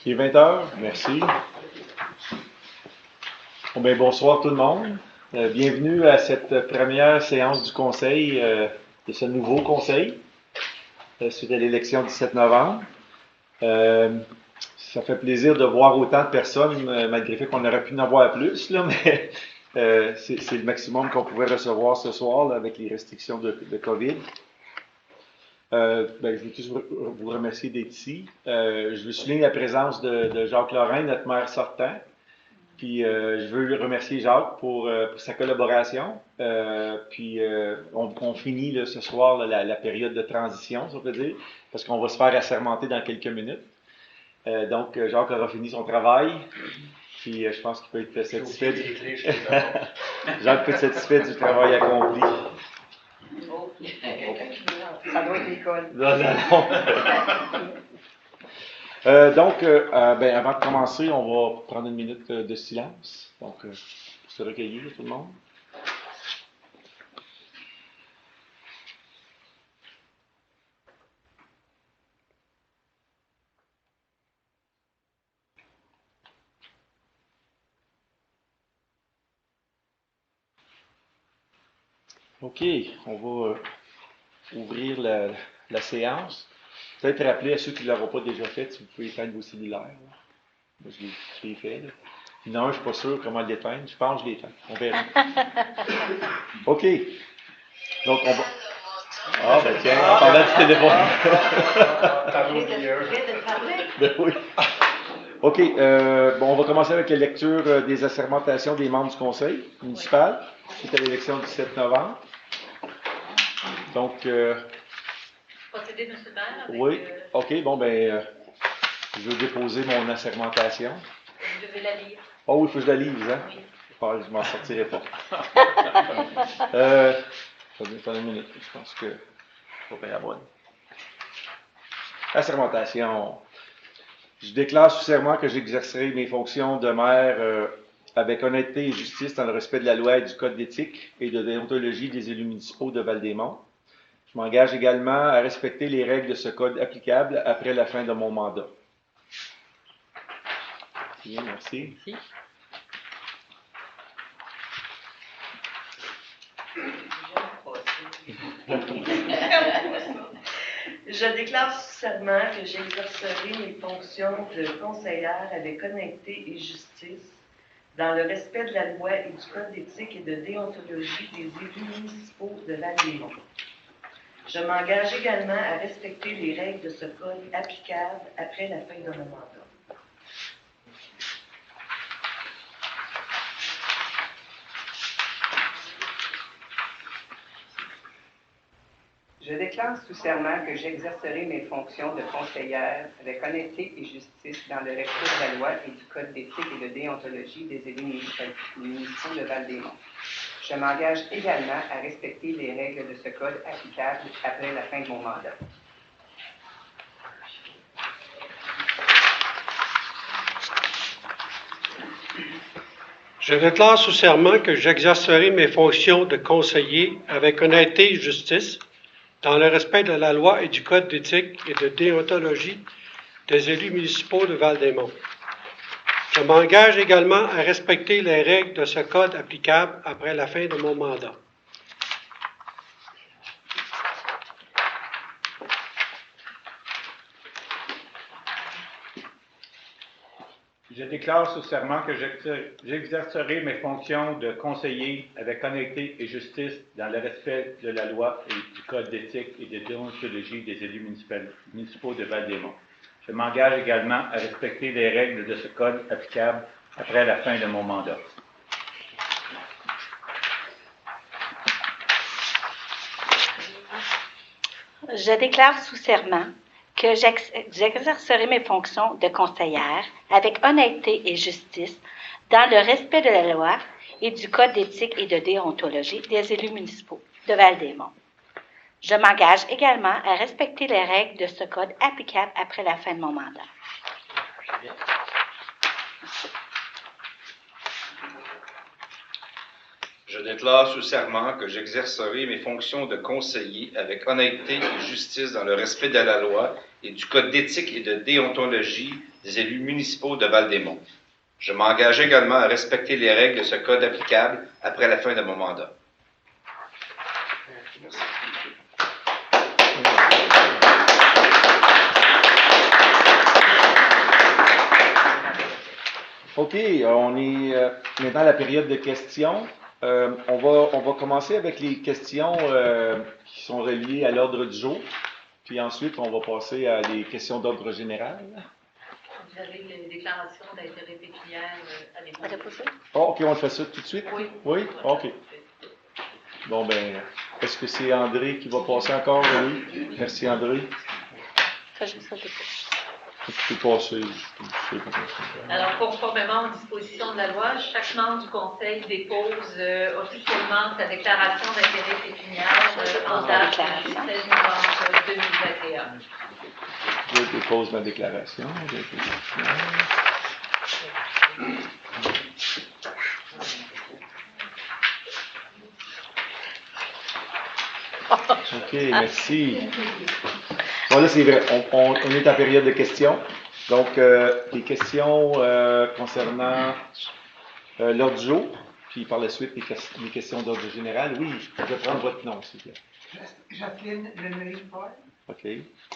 Il est 20 heures, merci. Bon, ben, bonsoir tout le monde. Bienvenue à cette première séance du conseil, de ce nouveau conseil, suite à l'élection du 17 novembre. Ça fait plaisir de voir autant de personnes, malgré le fait qu'on aurait pu en voir plus, là, mais c'est le maximum qu'on pouvait recevoir ce soir là, avec les restrictions de COVID. Je veux tous vous remercier d'être ici. Je veux souligner la présence de Jacques Lorrain, notre maire sortant. Puis je veux remercier Jacques pour sa collaboration. On finit là, ce soir là, la période de transition, si on peut dire, parce qu'on va se faire assermenter dans quelques minutes. Donc Jacques aura fini son travail. Puis je pense qu'il peut être satisfait. Jacques peut être satisfait du travail accompli. Ça doit être l'école. Non. Avant de commencer, on va prendre une minute de silence. Donc, pour se recueillir, tout le monde. OK, on va ouvrir la séance. Peut-être rappeler à ceux qui ne l'auront pas déjà fait, si vous pouvez éteindre vos cellulaires. Là. Moi, je l'ai fait. Là. Non, je ne suis pas sûr comment l'éteindre. Je pense que je l'éteins. On verra. OK. Donc, on va. Ah, ben tiens, en parlant du téléphone. Ben oui. OK. On va commencer avec la lecture des assermentations des membres du conseil municipal. C'était l'élection du 7 novembre. Donc. Procéder, M. le maire. Oui. OK. Je vais déposer mon assermentation. Vous devez la lire. Oh oui, il faut que je la lise, hein? Oui. Ah, je m'en sortirai pas. Attendez une minute. Je pense que je vais pas la bonne. Assermentation. Je déclare sous serment que j'exercerai mes fonctions de maire avec honnêteté et justice dans le respect de la loi et du code d'éthique et de déontologie des élus municipaux de Val-des-Monts. Je m'engage également à respecter les règles de ce code applicable après la fin de mon mandat. Bien, merci. Je déclare sous serment que j'exercerai mes fonctions de conseillère avec honnêteté et justice dans le respect de la loi et du code d'éthique et de déontologie des élus municipaux de Val-des-Monts. Je m'engage également à respecter les règles de ce code applicables après la fin de mon mandat. Je déclare sous serment que j'exercerai mes fonctions de conseillère avec honnêteté et justice dans le respect de la loi et du code d'éthique et de déontologie des élus municipaux de Val-des-Monts. Je m'engage également à respecter les règles de ce code applicables après la fin de mon mandat. Je déclare sous serment que j'exercerai mes fonctions de conseiller avec honnêteté et justice dans le respect de la loi et du code d'éthique et de déontologie des élus municipaux de Val-des-Monts. Je m'engage également à respecter les règles de ce code applicable après la fin de mon mandat. Je déclare sous serment que j'exercerai mes fonctions de conseiller avec honnêteté et justice dans le respect de la loi et du code d'éthique et de déontologie des élus municipaux de Val-des-Monts. Je m'engage également à respecter les règles de ce code applicables après la fin de mon mandat. Je déclare sous serment que j'exercerai mes fonctions de conseillère avec honnêteté et justice dans le respect de la loi et du code d'éthique et de déontologie des élus municipaux de Val-des-Monts. Je m'engage également à respecter les règles de ce code applicables après la fin de mon mandat. Je déclare sous serment que j'exercerai mes fonctions de conseiller avec honnêteté et justice dans le respect de la loi et du code d'éthique et de déontologie des élus municipaux de Val-des-Monts. Je m'engage également à respecter les règles de ce code applicable après la fin de mon mandat. Merci. OK, on est maintenant à la période de questions. On va commencer avec les questions qui sont reliées à l'ordre du jour. Puis ensuite, on va passer à des questions d'ordre général. Vous avez les déclarations d'intérêt pécuniaire à déposer. OK, on fait ça tout de suite? Oui. Oui? OK. Bon, ben, est-ce que c'est André qui va passer encore? Oui. Merci, André. Tu peux passer. Alors, conformément aux dispositions de la loi, chaque membre du Conseil dépose officiellement sa déclaration d'intérêt pécuniaire en date du 16 novembre 2021. Je dépose ma déclaration. OK, merci. Bon, là, c'est vrai. On est en période de questions. Donc, des questions concernant l'ordre du jour, puis par la suite, les questions d'ordre général. Oui, je vais prendre votre nom, s'il vous plaît. Jocelyne Lemery-Paul. OK.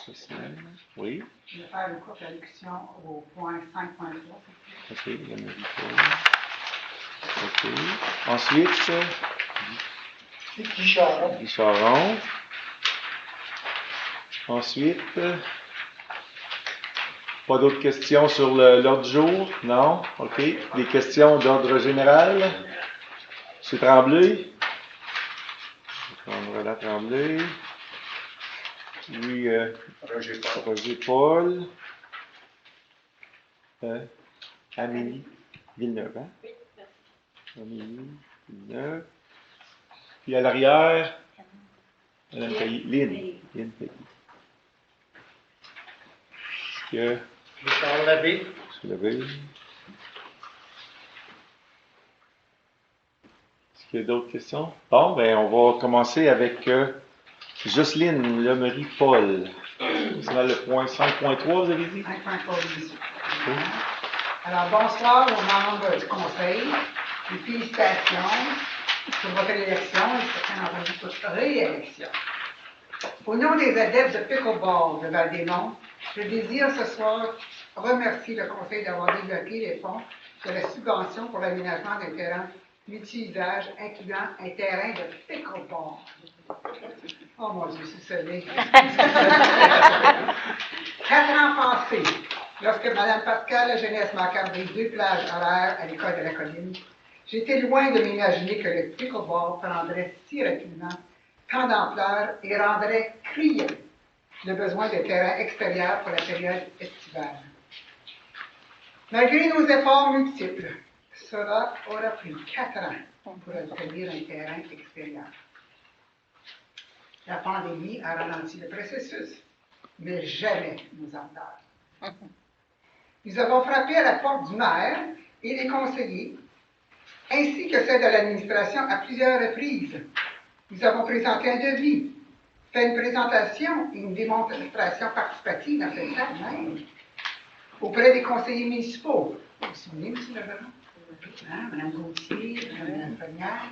Jocelyne. Oui. Je vais faire une courte allocution au point 5.3. OK, Lemery-Paul. OK. Ensuite, Guy Charon. Guy Charon. Ensuite, pas d'autres questions sur l'ordre du jour? Non? OK. Des questions d'ordre général? M. Tremblay? Voilà, Tremblay. Puis, Roger Paul. Amélie Villeneuve, hein? Oui, merci. Amélie Villeneuve. Puis à l'arrière, Mme Caillé. Lynn Caillé. Que Richard Labbé. Est-ce qu'il y a d'autres questions? Bon, ben on va commencer avec Jocelyne Lemery-Paul. C'est dans le point 5.3, vous avez dit? 5.3, monsieur. Alors, bonsoir aux membres du Conseil. Et félicitations pour votre élection et certains d'entre vous pour votre réélection. Au nom des adeptes de pickleball de Val-des-Monts, je désire ce soir remercier le Conseil d'avoir débloqué les fonds de la subvention pour l'aménagement d'un terrain multi-usage incluant un terrain de pickleball. Oh mon Dieu, c'est sonné. 4 ans passés, lorsque Mme Pascal La Jeunesse m'a accordé 2 plages horaires à l'école de la colline, j'étais loin de m'imaginer que le pickleball prendrait si rapidement tant d'ampleur et rendrait criant le besoin de terrain extérieur pour la période estivale. Malgré nos efforts multiples, cela aura pris 4 ans pour obtenir un terrain extérieur. La pandémie a ralenti le processus, mais jamais nos ententes. Nous avons frappé à la porte du maire et des conseillers, ainsi que celle de l'administration à plusieurs reprises. Nous avons présenté un devis, fait une présentation et une démonstration participative dans cette salle même, auprès des conseillers municipaux. Vous vous souvenez, M. Lebrun? Hein, Mme Gauthier, Mme Fognard,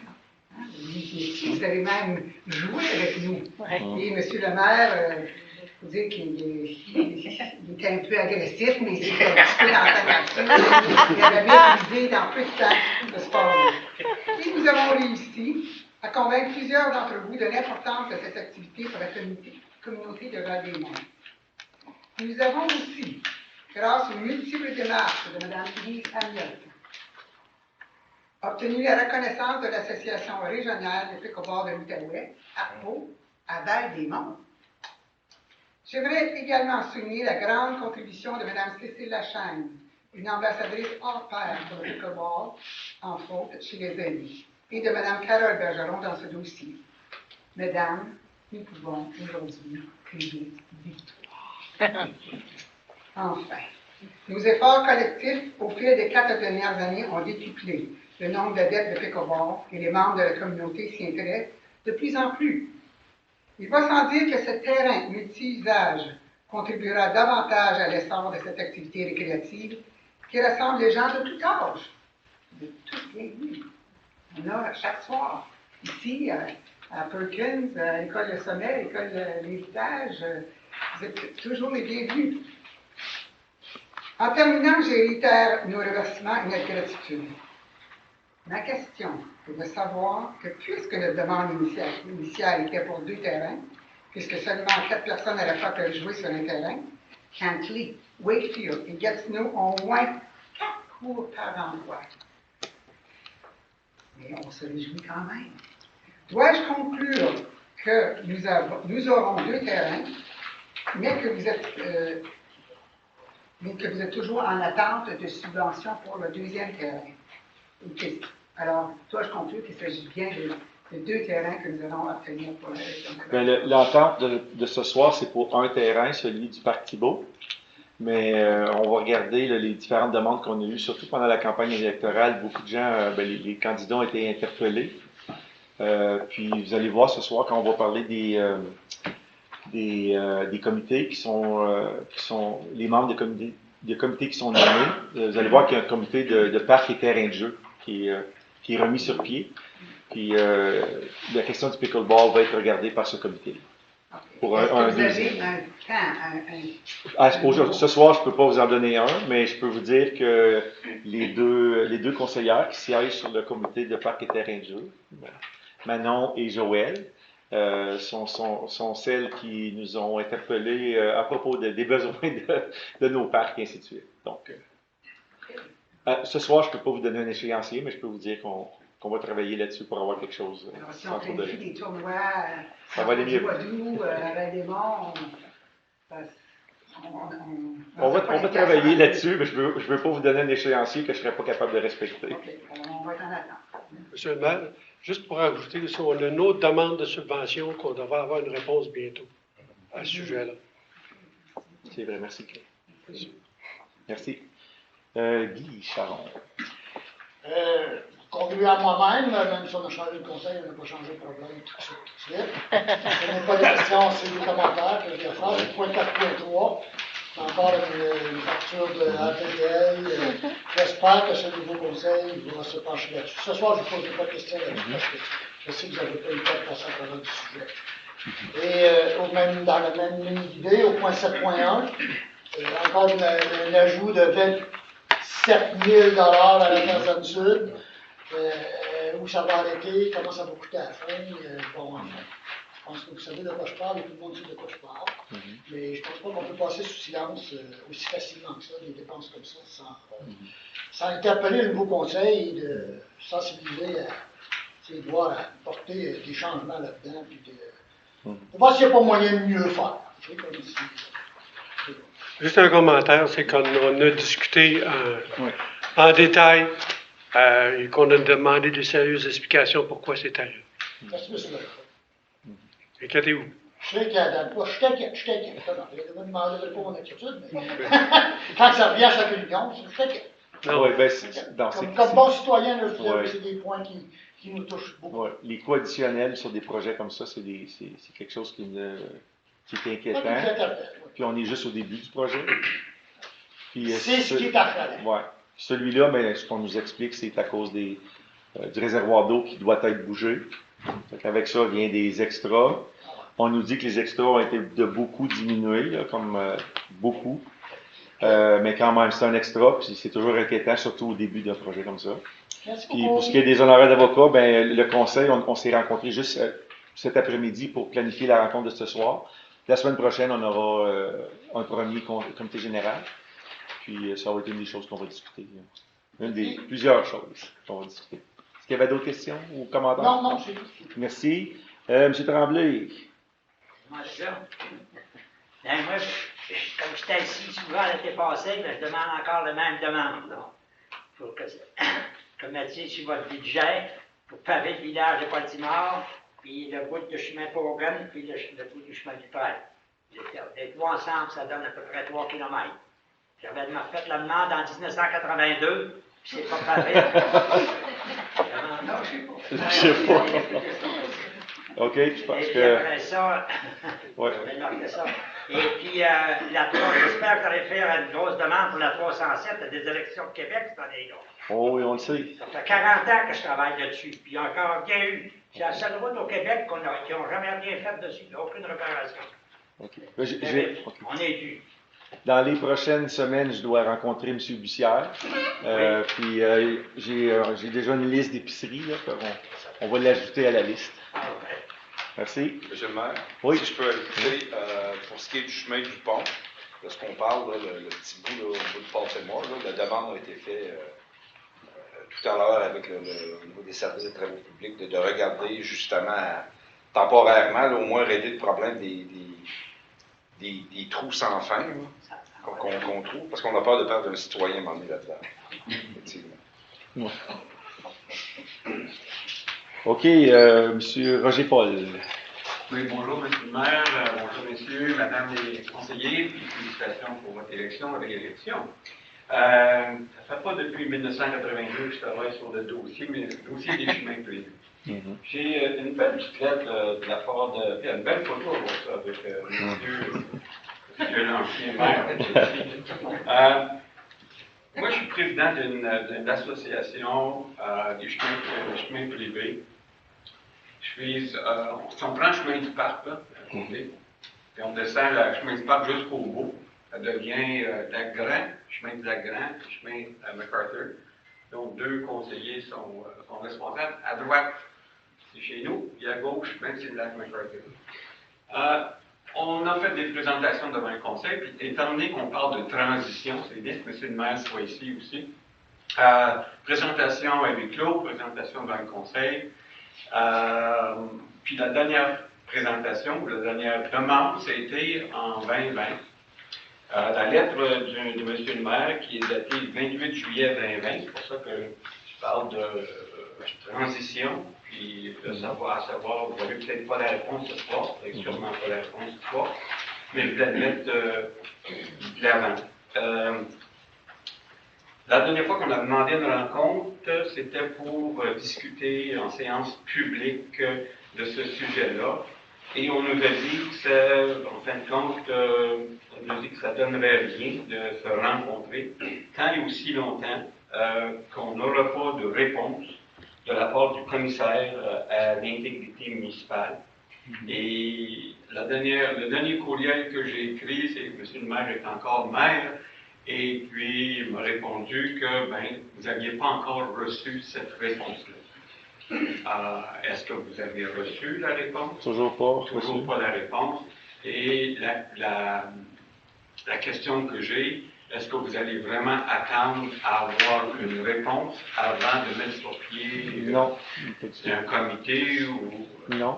hein, vous avez même joué avec nous. Ouais. Et M. le maire, il faut dire qu'il était un peu agressif, mais c'était un petit peu dans sa nature. Il avait maîtrisé dans peu de temps le sport. Et nous avons réussi à convaincre plusieurs d'entre vous de l'importance de cette activité pour la communauté de Val-des-Monts. Nous avons aussi, grâce aux multiples démarches de Mme Lise Amiot, obtenu la reconnaissance de l'Association régionale de pickleball de l'Outaouais, ARPO, à Val-des-Monts. J'aimerais également souligner la grande contribution de Mme Cécile Lachaine, une ambassadrice hors pair pour le pickleball, entre autres, chez les amis, et de Mme Carole Bergeron dans ce dossier. Mesdames, nous pouvons aujourd'hui crier victoire. Enfin, nos efforts collectifs au fil des 4 dernières années ont décuplé le nombre d'adeptes de pickleball et les membres de la communauté s'y intéressent de plus en plus. Il va sans dire que ce terrain multi-usage contribuera davantage à l'essor de cette activité récréative qui rassemble les gens de tout âge, de toutes les vies. On a chaque soir, ici, à Perkins, à l'École Le Sommet, l'École de l'Héritage, vous êtes toujours les bienvenus. En terminant, je réitère nos remerciements et notre gratitude. Ma question est de savoir que puisque notre demande initiale était pour 2 terrains, puisque seulement 4 personnes à la fois peuvent jouer sur un terrain, Cantley, Wakefield et Gatineau ont au moins 4 cours par endroit. Mais on se réjouit quand même. Dois-je conclure que nous aurons 2 terrains, mais que vous êtes toujours en attente de subventions pour le 2e terrain? Okay. Alors, dois-je conclure qu'il s'agit bien de 2 terrains que nous allons obtenir pour la région de Québec? L'entente de ce soir, c'est pour un terrain, celui du Parc Thibault. Mais on va regarder là, les différentes demandes qu'on a eues, surtout pendant la campagne électorale. Beaucoup de gens, les candidats ont été interpellés. Puis vous allez voir ce soir quand on va parler des comités qui sont les membres des comités qui sont nommés. Vous allez voir qu'il y a un comité de parc et terrain de jeu qui est remis sur pied. Puis la question du pickleball va être regardée par ce comité. Pour Est-ce que vous avez deuxième. un temps? Ce soir, je ne peux pas vous en donner un, mais je peux vous dire que les deux conseillères qui siègent sur le comité de parc et terrain de jeu, Manon et Joël, sont celles qui nous ont interpellés à propos des besoins de nos parcs et ainsi de suite. Donc, ce soir, je ne peux pas vous donner un échéancier, mais je peux vous dire qu'on va travailler là-dessus pour avoir quelque chose. Alors, si on planifie des tournois, ça va aller mieux. À Val-des-Monts, on va travailler là-dessus, mais je veux pas vous donner un échéancier que je ne serais pas capable de respecter. OK, alors on va être en attente. Monsieur le maire, juste pour ajouter, on a une autre demande de subvention qu'on devrait avoir une réponse bientôt à ce sujet-là. C'est vrai, merci. Merci. Guy Charon. Contribuer à moi-même, même si on a changé de conseil, on n'a pas changé de problème tout de suite. Ce n'est pas des questions, c'est des commentaires que je vais faire. Le point 4.3, encore une facture de ATL. J'espère que ce nouveau conseil va se pencher là-dessus. Ce soir, je ne poserai pas de questions là-dessus parce que je sais que vous n'avez pas eu le temps de passer à travers du sujet. Et dans la même ligne d'idée, au point 7.1, encore un ajout de 27 000 à la Tarzane Sud. Où ça va arrêter, comment ça va coûter à la fin. Bon, je pense que vous savez de quoi je parle et tout le monde sait de quoi je parle. Mais je ne pense pas qu'on peut passer sous silence aussi facilement que ça, des dépenses comme ça, sans interpeller le nouveau conseil et de sensibiliser à voir porter des changements là-dedans. Puis de voir s'il n'y a pas moyen de mieux faire. Juste un commentaire, c'est qu'on a discuté en détail. Et qu'on a demandé de sérieuses explications pourquoi c'est arrivé. Merci, monsieur le maire. Inquiétez-vous. Je sais qu'il y a je t'inquiète. Je ne demandais pas mon inquiétude, mais quand ça revient à chaque réunion, je t'inquiète. Comme bon citoyen, là, je dirais que c'est des points qui nous touchent beaucoup. Les coûts additionnels sur des projets comme ça, c'est quelque chose qui est inquiétant. Puis on est juste au début du projet. C'est ce qui est à faire. Celui-là, ce qu'on nous explique, c'est à cause du réservoir d'eau qui doit être bougé. Avec ça vient des extras. On nous dit que les extras ont été de beaucoup diminués, là, comme beaucoup. Mais quand même, c'est un extra, puis c'est toujours inquiétant, surtout au début d'un projet comme ça. Puis pour ce qui est des honoraires d'avocats, le conseil, on s'est rencontrés juste cet après-midi pour planifier la rencontre de ce soir. La semaine prochaine, on aura un premier comité général. Puis ça va être une des choses qu'on va discuter. Une des plusieurs choses qu'on va discuter. Est-ce qu'il y avait d'autres questions ou commentaires? Non, c'est tout. Merci. M. Tremblay. Moi, comme j'étais ici souvent l'été passé, je demande encore la même demande. Pour que mettiez sur votre budget pour paver le village de Baltimore, puis le bout de chemin Pogan, puis le bout du chemin du Père. Les trois ensemble, ça donne à peu près 3 km. J'avais fait la demande en 1982, Puis c'est pas pareil. Non, je sais pas. Je sais pas. OK, je pense Et puis que... après ça, Ouais. je vais marquer ça. Et puis, j'espère que vous allez faire une grosse demande pour la 307 à des élections de Québec cette année, là. Oh oui, on le sait. Ça fait 40 ans que je travaille là-dessus, puis il n'y a encore rien eu. C'est la seule route au Québec qui n'ont jamais rien fait dessus, il n'y a aucune réparation. OK. OK. On est dû. Dans les prochaines semaines, je dois rencontrer M. Bussière. Puis j'ai déjà une liste d'épiceries. Là, on va l'ajouter à la liste. Merci. Monsieur le maire, Oui. si je peux ajouter, pour ce qui est du chemin du pont, lorsqu'on parle, là, le petit bout là, au bout de Baltimore, là, la demande a été faite tout à l'heure avec au niveau des services de travaux publics de regarder justement temporairement, là, au moins régler le problème des trous sans fin là, qu'on trouve, parce qu'on a peur de perdre un citoyen à un moment donné là-dedans. Effectivement. Ouais. OK, M. Roger Paul. Oui, bonjour, M. le maire, bonjour, messieurs, madame les conseillers, puis félicitations pour votre élection et l'élection. Ça ne fait pas depuis 1982 que je travaille sur le dossier, mais le dossier des chemins privés. J'ai une belle petite lettre de la part de... une belle photo avec monsieur l'ancien maire. Moi, je suis président d'une association des chemins privés. Si on prend le chemin du parc, là, à côté, puis on descend le chemin du parc jusqu'au bout, ça devient Lac-Grand, chemin de Lac-Grand, chemin à MacArthur. Donc, 2 conseillers sont responsables. À droite, c'est chez nous, et à gauche, même c'est le lac MacArthur. On a fait des présentations devant le conseil, puis étant donné qu'on parle de transition, c'est bien que M. le maire soit ici aussi. Présentation avec Claude, présentation devant le conseil. Puis la dernière présentation, ou la dernière demande, c'était en 2020. La lettre de M. le maire, qui est datée le 28 juillet 2020, c'est pour ça que je parle de transition, puis de savoir, vous n'avez peut-être pas la réponse ce soir, vous n'avez sûrement pas la réponse ce soir, mais je vais la mettre de l'avant. La dernière fois qu'on a demandé une rencontre, c'était pour discuter en séance publique de ce sujet-là. Et on nous a dit que ça, en fin de compte, on nous a dit que ça ne donnerait rien de se rencontrer tant et aussi longtemps qu'on n'aura pas de réponse de la part du commissaire à l'intégrité municipale. Et le dernier courriel que j'ai écrit, c'est que M. le maire est encore maire. Et puis, il m'a répondu que vous n'aviez pas encore reçu cette réponse-là. Est-ce que vous avez reçu la réponse? Toujours pas. Toujours pas la réponse. Et la question que j'ai, est-ce que vous allez vraiment attendre à avoir une réponse avant de mettre sur pied un comité ou... Non.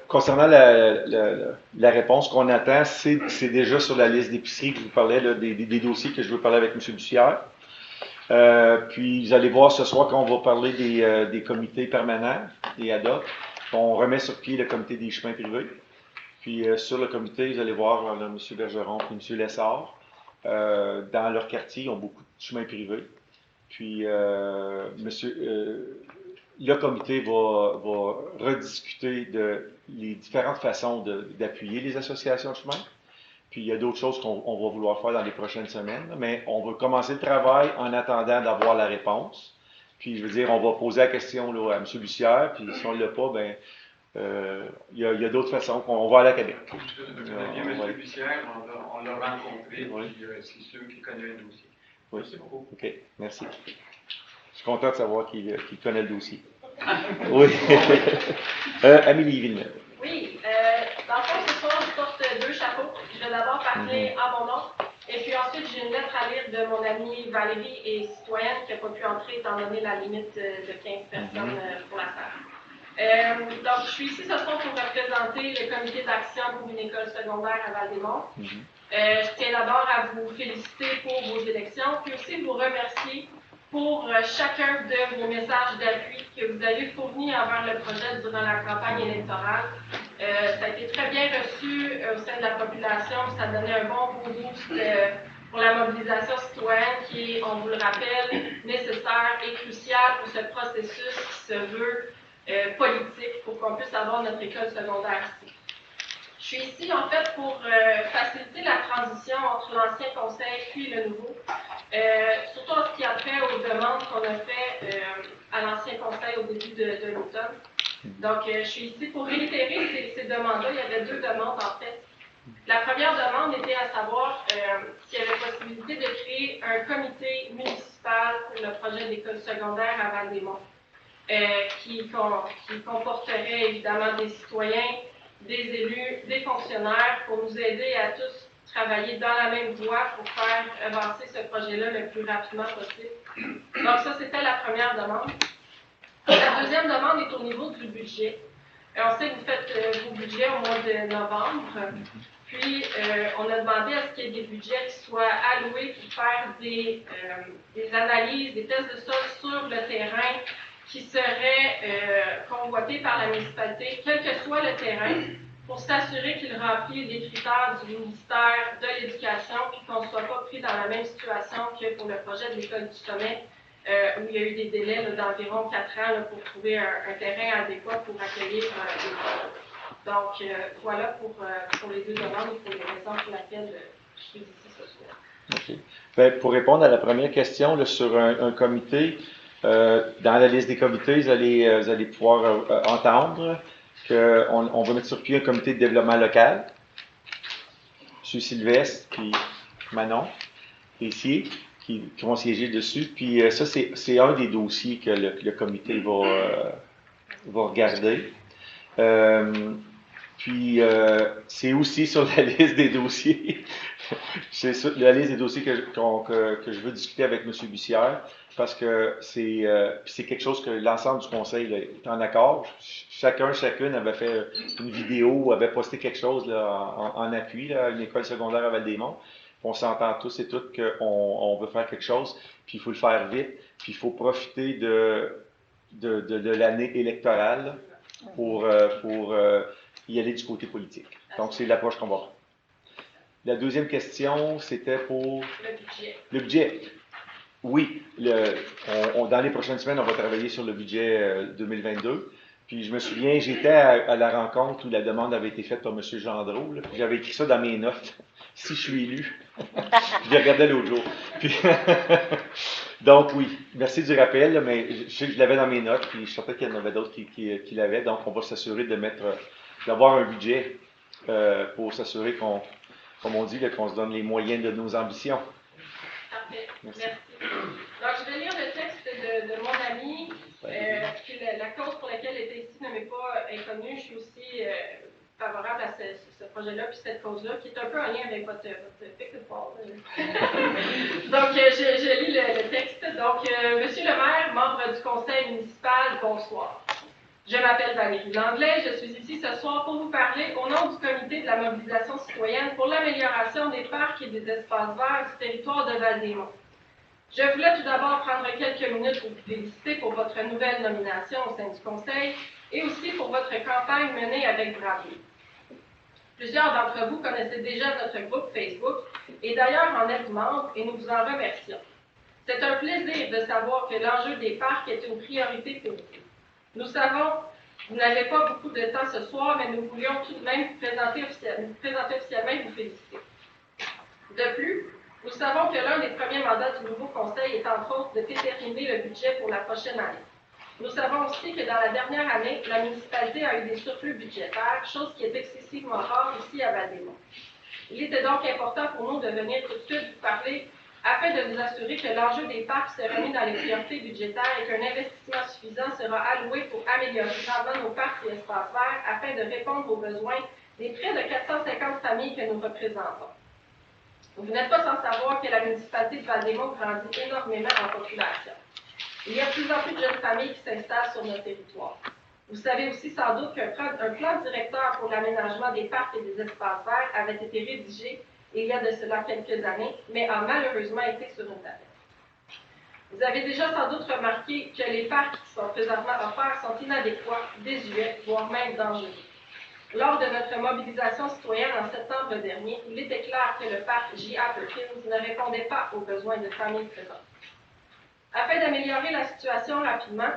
Concernant la réponse qu'on attend, c'est déjà sur la liste d'épicerie que je vous parlais, là, des dossiers que je veux parler avec M. Bussière. Puis, vous allez voir ce soir quand on va parler des comités permanents, des ad hoc. On remet sur pied le comité des chemins privés. Puis, sur le comité, vous allez voir là, M. Bergeron et M. Lessard. Dans leur quartier, ils ont beaucoup de chemins privés. Puis, le comité va rediscuter de les différentes façons d'appuyer les associations de chemin. Puis il y a d'autres choses qu'on va vouloir faire dans les prochaines semaines, mais on va commencer le travail en attendant d'avoir la réponse. Puis je veux dire, on va poser la question là, à M. Bussière, puis si on ne l'a pas, il y a d'autres façons qu'on va aller à Québec. Vous avez bien M. Bussière, on l'a rencontré, puis c'est sûr qu'il connaît le dossier. Oui. Merci beaucoup. OK, merci. Je suis content de savoir qu'il connaît le dossier. Oui. Amélie Villeneuve. Oui, dans le fond, ce soir, je porte 2 chapeaux. Je vais d'abord parler en mon nom, et puis ensuite, j'ai une lettre à lire de mon amie Valérie, et citoyenne, qui n'a pas pu entrer étant donné la limite de 15 personnes pour la salle. Donc, je suis ici ce soir pour représenter le comité d'action pour une école secondaire à Val-des-Monts. Je tiens d'abord à vous féliciter pour vos élections, puis aussi vous remercier pour chacun de vos messages d'appui que vous avez fournis envers le projet durant la campagne électorale. Ça a été très bien reçu au sein de la population, ça a donné un bon boost pour la mobilisation citoyenne qui est, on vous le rappelle, nécessaire et cruciale pour ce processus qui se veut politique pour qu'on puisse avoir notre école secondaire ici. Je suis ici, en fait, pour faciliter la transition entre l'ancien conseil puis le nouveau, surtout en ce qui a trait aux demandes qu'on a fait à l'ancien conseil au début de l'automne. Donc, je suis ici pour réitérer ces demandes-là. Il y avait 2 demandes, en fait. La première demande était à savoir s'il y avait possibilité de créer un comité municipal pour le projet d'école secondaire à Val-des-Monts, qui comporterait évidemment des citoyens, des élus, des fonctionnaires pour nous aider à tous travailler dans la même voie pour faire avancer ce projet-là le plus rapidement possible. Donc ça, c'était la première demande. La deuxième demande est au niveau du budget. On sait que vous faites vos budgets au mois de novembre. Puis, on a demandé à ce qu'il y ait des budgets qui soient alloués pour faire des analyses, des tests de sol sur le terrain qui seraient convoités par la municipalité, quel que soit le terrain, pour s'assurer qu'il remplit les critères du ministère de l'Éducation, puis qu'on ne soit pas pris dans la même situation que pour le projet de l'École du Sommet, où il y a eu des délais d'environ 4 ans là, pour trouver un terrain adéquat pour accueillir l'école. Donc, voilà pour les 2 demandes et pour les raisons pour lesquelles je suis ici ce soir. OK. Ben, pour répondre à la première question là, sur un comité, dans la liste des comités, vous allez pouvoir entendre qu'on va mettre sur pied un comité de développement local. M. Sylvestre, puis Manon, Tessier, qui vont siéger dessus. Puis ça, c'est un des dossiers que le comité va regarder. Puis, c'est aussi sur la liste des dossiers. C'est sur la liste des dossiers que je veux discuter avec M. Bussière, parce que c'est quelque chose que l'ensemble du conseil là, est en accord. Chacune avait fait une vidéo, avait posté quelque chose là, en appui là, à une école secondaire à Val-des-Monts. On s'entend tous et toutes qu'on veut faire quelque chose, puis il faut le faire vite, puis il faut profiter de l'année électorale pour y aller du côté politique. Donc, c'est l'approche qu'on va prendre. La deuxième question, c'était pour... Le budget. Le budget. Oui, dans les prochaines semaines, on va travailler sur le budget 2022. Puis je me souviens, j'étais à la rencontre où la demande avait été faite par M. Gendreau. Là, puis j'avais écrit ça dans mes notes, si je suis élu. Je les regardais l'autre jour. Puis donc oui, merci du rappel, là, mais je sais que je l'avais dans mes notes, puis je sentais qu'il y en avait d'autres qui l'avaient. Donc on va s'assurer d'avoir un budget pour s'assurer comme on dit, qu'on se donne les moyens de nos ambitions. Parfait. Merci. Donc, je vais lire le texte de mon ami. Puis la cause pour laquelle elle était ici ne m'est pas inconnue. Je suis aussi favorable à ce projet-là, puis cette cause-là, qui est un peu en lien avec votre pickleball. Donc, je lis le texte. Donc, Monsieur le maire, membre du conseil municipal, bonsoir. Je m'appelle Valérie Langlais, je suis ici ce soir pour vous parler au nom du comité de la mobilisation citoyenne pour l'amélioration des parcs et des espaces verts du territoire de Val-des-Monts. Je voulais tout d'abord prendre quelques minutes pour vous féliciter pour votre nouvelle nomination au sein du conseil et aussi pour votre campagne menée avec bravoure. Plusieurs d'entre vous connaissaient déjà notre groupe Facebook et d'ailleurs en êtes membre et nous vous en remercions. C'est un plaisir de savoir que l'enjeu des parcs est une priorité pour vous. Nous savons que vous n'avez pas beaucoup de temps ce soir, mais nous voulions tout de même vous présenter officiellement et vous féliciter. De plus, nous savons que l'un des premiers mandats du nouveau conseil est entre autres de déterminer le budget pour la prochaine année. Nous savons aussi que dans la dernière année, la municipalité a eu des surplus budgétaires, chose qui est excessivement rare ici à Val-des-Monts. Il était donc important pour nous de venir tout de suite vous parler afin de vous assurer que l'enjeu des parcs sera mis dans les priorités budgétaires et qu'un investissement suffisant sera alloué pour améliorer grandement nos parcs et espaces verts afin de répondre aux besoins des près de 450 familles que nous représentons. Vous n'êtes pas sans savoir que la municipalité de Val-des-Monts grandit énormément en population. Il y a de plus en plus de jeunes familles qui s'installent sur notre territoire. Vous savez aussi sans doute qu'un plan directeur pour l'aménagement des parcs et des espaces verts avait été rédigé il y a de cela quelques années, mais a malheureusement été sur une tablette. Vous avez déjà sans doute remarqué que les parcs qui sont présentement offerts sont inadéquats, désuets, voire même dangereux. Lors de notre mobilisation citoyenne en septembre dernier, il était clair que le parc J.A. Perkins ne répondait pas aux besoins de familles présentes. Afin d'améliorer la situation rapidement,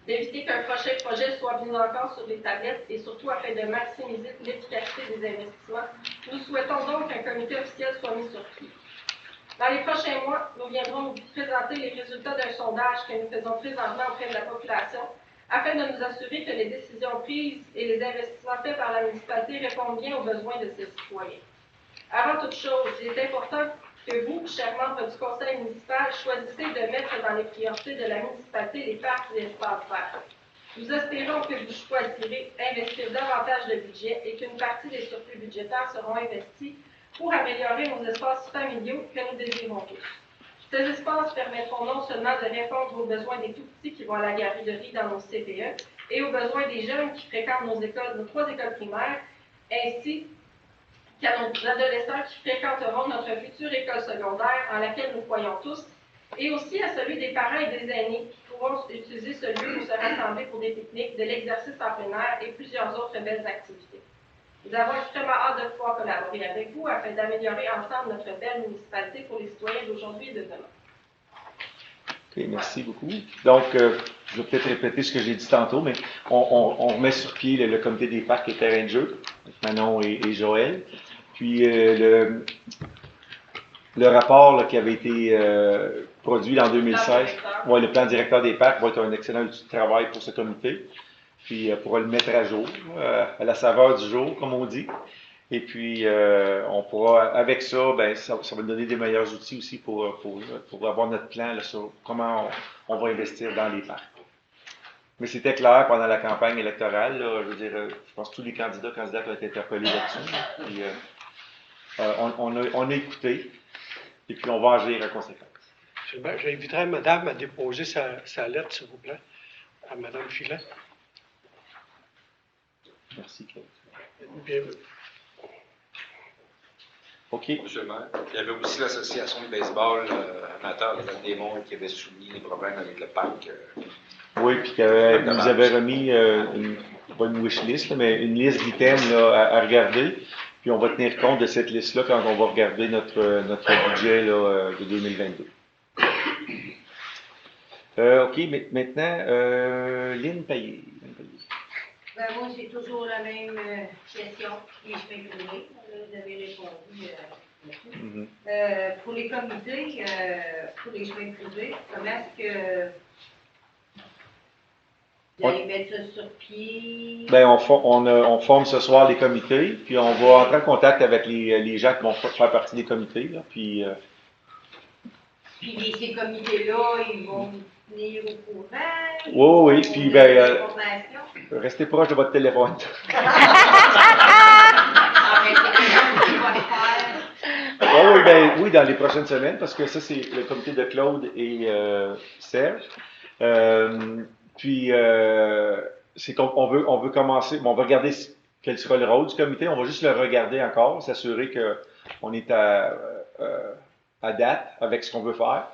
d'éviter qu'un prochain projet soit mis encore sur les tablettes et surtout afin de maximiser l'efficacité des investissements, nous souhaitons donc qu'un comité officiel soit mis sur pied. Dans les prochains mois, nous viendrons vous présenter les résultats d'un sondage que nous faisons présentement auprès de la population afin de nous assurer que les décisions prises et les investissements faits par la municipalité répondent bien aux besoins de ses citoyens. Avant toute chose, il est important que vous, chers membres du conseil municipal, choisissez de mettre dans les priorités de la municipalité les parcs et espaces verts. Nous espérons que vous choisirez investir davantage de budget et qu'une partie des surplus budgétaires seront investis pour améliorer nos espaces familiaux que nous désirons tous. Ces espaces permettront non seulement de répondre aux besoins des tout-petits qui vont à la garderie dans nos CPE et aux besoins des jeunes qui fréquentent nos 3 écoles primaires, ainsi qu'à nos adolescents qui fréquenteront notre future école secondaire en laquelle nous croyons tous, et aussi à celui des parents et des aînés qui pourront utiliser ce lieu pour se rassembler pour des pique-niques, de l'exercice en plein air et plusieurs autres belles activités. Nous avons extrêmement hâte de pouvoir collaborer avec vous afin d'améliorer ensemble notre belle municipalité pour les citoyens d'aujourd'hui et de demain. OK, merci beaucoup. Donc, je vais peut-être répéter ce que j'ai dit tantôt, mais on remet sur pied le comité des parcs et terrains de jeu, avec Manon et Joël. Puis, le rapport là, qui avait été produit en 2016, ouais, le plan directeur des parcs va être un excellent outil de travail pour ce comité. Puis, on pourra le mettre à jour, à la saveur du jour, comme on dit. Et puis, on pourra, avec ça, ben, ça va nous donner des meilleurs outils aussi pour avoir notre plan là, sur comment on va investir dans les parcs. Mais c'était clair pendant la campagne électorale. Là, je veux dire, je pense que tous les candidates ont été interpellés là-dessus. Puis, on a écouté, et puis on va agir en conséquence. J'inviterai Madame à déposer sa lettre, s'il vous plaît, à Madame Filet. Merci, Claude. Bien. OK. Monsieur le maire, il y avait aussi l'association de baseball amateur de Val-des-Monts qui avait souligné les problèmes avec le parc. Oui, puis qu'elle nous avait remis pas une wish list, mais une liste d'items à regarder. Puis on va tenir compte de cette liste-là quand on va regarder notre budget là, de 2022. OK, mais maintenant, Lynn Payet. Ben, moi, j'ai toujours la même question, les chemins privés. Vous avez répondu là-dessus. Pour les comités, pour les chemins privés, comment est-ce que vous allez mettre ça sur pied? Ben, on forme ce soir les comités, puis on va entrer en contact avec les gens qui vont faire partie des comités. Là, puis ces comités-là, ils vont vous tenir au courant? Oui, puis ben, restez proche de votre téléphone. Oui, dans les prochaines semaines, parce que ça, c'est le comité de Claude et Serge. Puis, c'est qu'on veut commencer, bon, on va regarder quel sera le rôle du comité, on va juste le regarder encore, s'assurer qu'on est à date avec ce qu'on veut faire.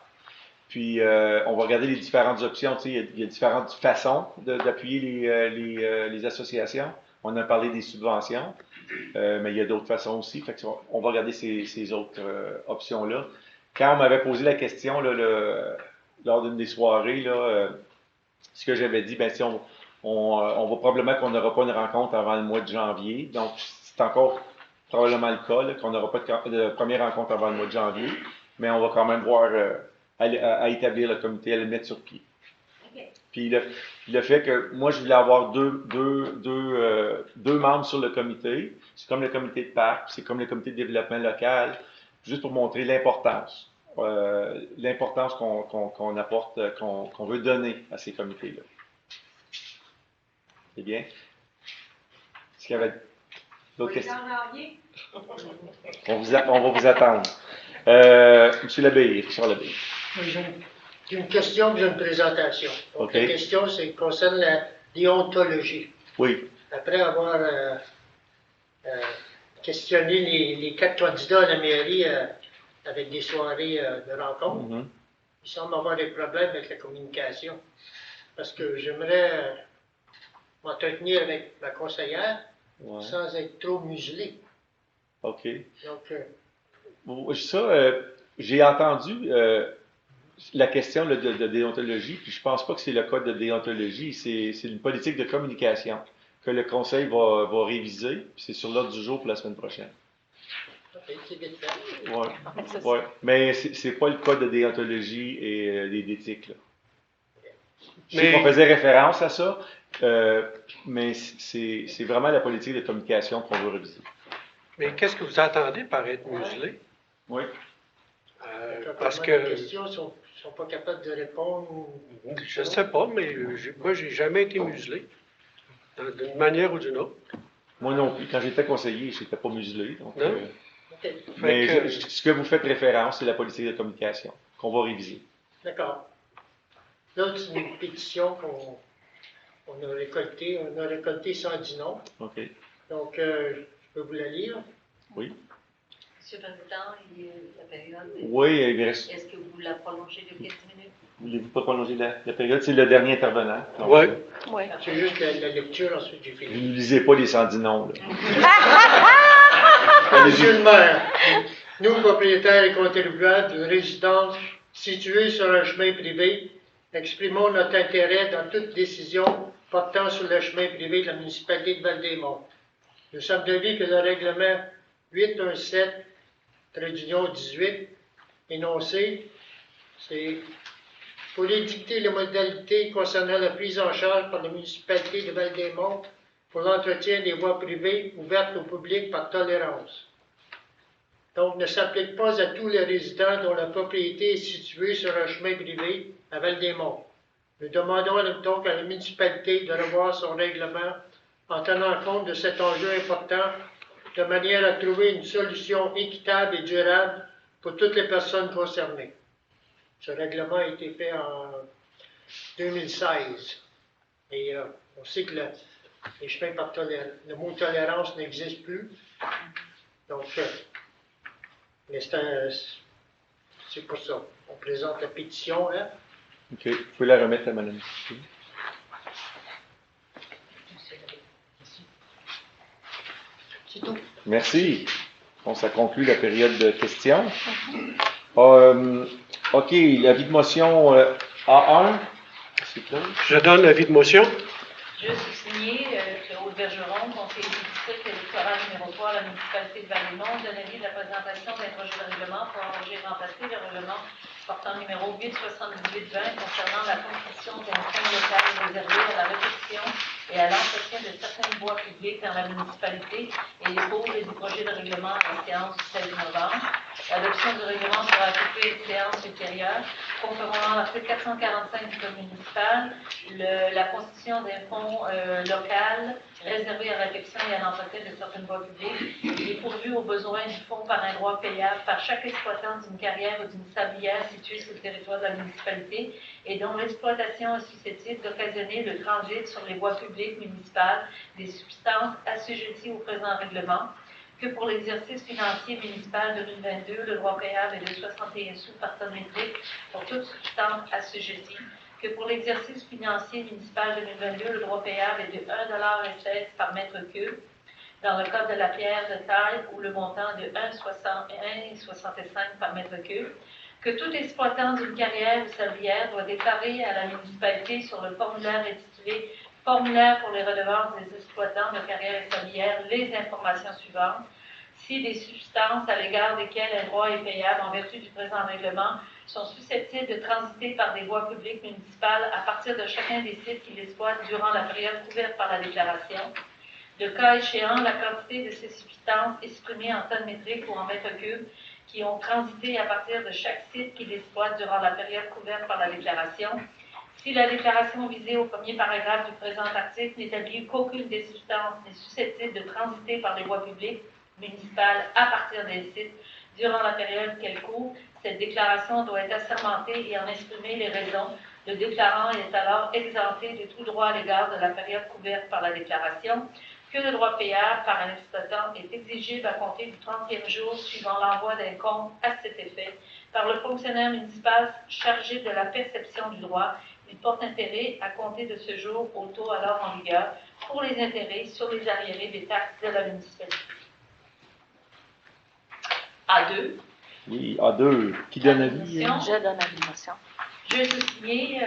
Puis, on va regarder les différentes options. Tu sais, il y a différentes façons d'appuyer les associations. On a parlé des subventions, mais il y a d'autres façons aussi. Fait que on va regarder ces autres options-là. Quand on m'avait posé la question là, lors d'une des soirées, là, ce que j'avais dit, ben si on va probablement qu'on n'aura pas une rencontre avant le mois de janvier. Donc, c'est encore probablement le cas, là, qu'on n'aura pas de première rencontre avant le mois de janvier. Mais on va quand même voir à établir le comité, à le mettre sur pied. Okay. Puis le fait que moi, je voulais avoir deux membres sur le comité. C'est comme le comité de parc, c'est comme le comité de développement local, juste pour montrer l'importance. L'importance qu'on apporte, qu'on veut donner à ces comités-là. C'est bien? Est-ce qu'il y avait d'autres questions? On va vous attendre. Monsieur Labé, Richard Labé. J'ai une question, j'ai une présentation. Donc, okay. La question concerne la déontologie. Oui. Après avoir questionné les 4 candidats à la mairie avec des soirées de rencontres, il semble avoir des problèmes avec la communication. Parce que j'aimerais m'entretenir avec ma conseillère Ouais. sans être trop muselé. OK. Donc, Bon, ça, j'ai entendu la question là, de déontologie, puis je pense pas que c'est le code de déontologie, c'est une politique de communication que le conseil va réviser, puis c'est sur l'ordre du jour pour la semaine prochaine. OK, c'est vite fait. Ouais. Ouais. Mais c'est pas le code de déontologie et d'éthique, là. Je sais qu'on faisait référence à ça, mais c'est vraiment la politique de communication qu'on veut réviser. Mais qu'est-ce que vous entendez par être muselé? Oui. Parce Les que questions ne sont pas capables de répondre. je ne sais pas, mais moi, j'ai jamais été muselé, d'une manière ou d'une autre. Moi non plus. Quand j'étais conseiller, je n'étais pas muselé. Donc, Non? mais ce que vous faites référence, c'est la politique de communication qu'on va réviser. D'accord. L'autre, c'est une pétition qu'on a récoltée. On a récolté 110 noms. OK. Donc, je peux vous la lire. Oui. Monsieur le Président, la période. Oui, il reste. Est-ce que vous la prolongez de 15 minutes? Voulez-vous pas prolonger la période? C'est le dernier intervenant. Oui. Ouais. C'est juste la lecture, ensuite j'ai fini. Vous ne lisez pas les 110 noms. Là. Monsieur le maire, nous, propriétaires et contribuables d'une résidence située sur un chemin privé, exprimons notre intérêt dans toute décision portant sur le chemin privé de la municipalité de Val-des-Monts. Nous sommes d'avis que le règlement 817-18 énoncé, c'est pour édicter les modalités concernant la prise en charge par la municipalité de Val-des-Monts pour l'entretien des voies privées ouvertes au public par tolérance. Donc, ne s'applique pas à tous les résidents dont la propriété est située sur un chemin privé à Val-des-Monts. Nous demandons donc à la municipalité de revoir son règlement en tenant compte de cet enjeu important de manière à trouver une solution équitable et durable pour toutes les personnes concernées. Ce règlement a été fait en 2016. Et on sait que les chemins par le mot tolérance n'existe plus. Donc, mais c'est pour ça. On présente la pétition, là. OK. Vous pouvez la remettre à Mme Tissu. C'est tout. Merci. Bon, ça conclut la période de questions. OK, l'avis de motion A1. Je donne l'avis de motion. Juste signer Claude Bergeron, conseiller du district électoral numéro 3 à la municipalité de Val-des-Monts, donne avis de la présentation d'un projet de règlement pour arranger et remplacer le règlement portant numéro 878-20 concernant la construction d'un fonds local réservé à la réfection et à l'entretien de certaines voies publiques dans la municipalité et dépose du projet de règlement à la séance du 16 novembre. L'adoption du règlement sera effectuée à une séance ultérieure. Conformément à l'article 445 du Code municipal, la constitution d'un fonds local réservé à la réfection et à l'entretien de certaines voies publiques est pourvu aux besoins du fonds par un droit payable par chaque exploitant d'une carrière ou d'une sablière située sur le territoire de la municipalité et dont l'exploitation est susceptible d'occasionner le transit sur les voies publiques municipales des substances assujetties au présent règlement, que pour l'exercice financier municipal 2022, le droit payable est de 61 sous par tonne métrique pour toute substance assujettie, que pour l'exercice financier municipal 2022, le droit payable est de 1,16 $ par mètre cube, dans le cas de la pierre de taille où le montant de 1,65 par mètre cube, que tout exploitant d'une carrière ou sablière doit déclarer à la municipalité sur le formulaire intitulé « Formulaire pour les redevances des exploitants de carrières et sablières » les informations suivantes. Si des substances à l'égard desquelles un droit est payable en vertu du présent règlement sont susceptibles de transiter par des voies publiques municipales à partir de chacun des sites qui l'exploitent durant la période couverte par la déclaration. Le cas échéant, la quantité de ces substances exprimées en tonnes métriques ou en mètres cubes qui ont transité à partir de chaque site qui l'exploite durant la période couverte par la déclaration. Si la déclaration visée au premier paragraphe du présent article n'établit qu'aucune des substances n'est susceptible de transiter par les voies publiques municipales à partir des sites durant la période qu'elle couvre, cette déclaration doit être assermentée et en exprimer les raisons. Le déclarant est alors exempté de tout droit à l'égard de la période couverte par la déclaration, que le droit payable par un exploitant est exigible à compter du 30e jour suivant l'envoi d'un compte à cet effet par le fonctionnaire municipal chargé de la perception du droit. Il porte intérêt à compter de ce jour au taux alors en vigueur pour les intérêts sur les arriérés des taxes de la municipalité. A2. Oui, A2. Qui donne avis? Je donne avis de motion. Je vais signer.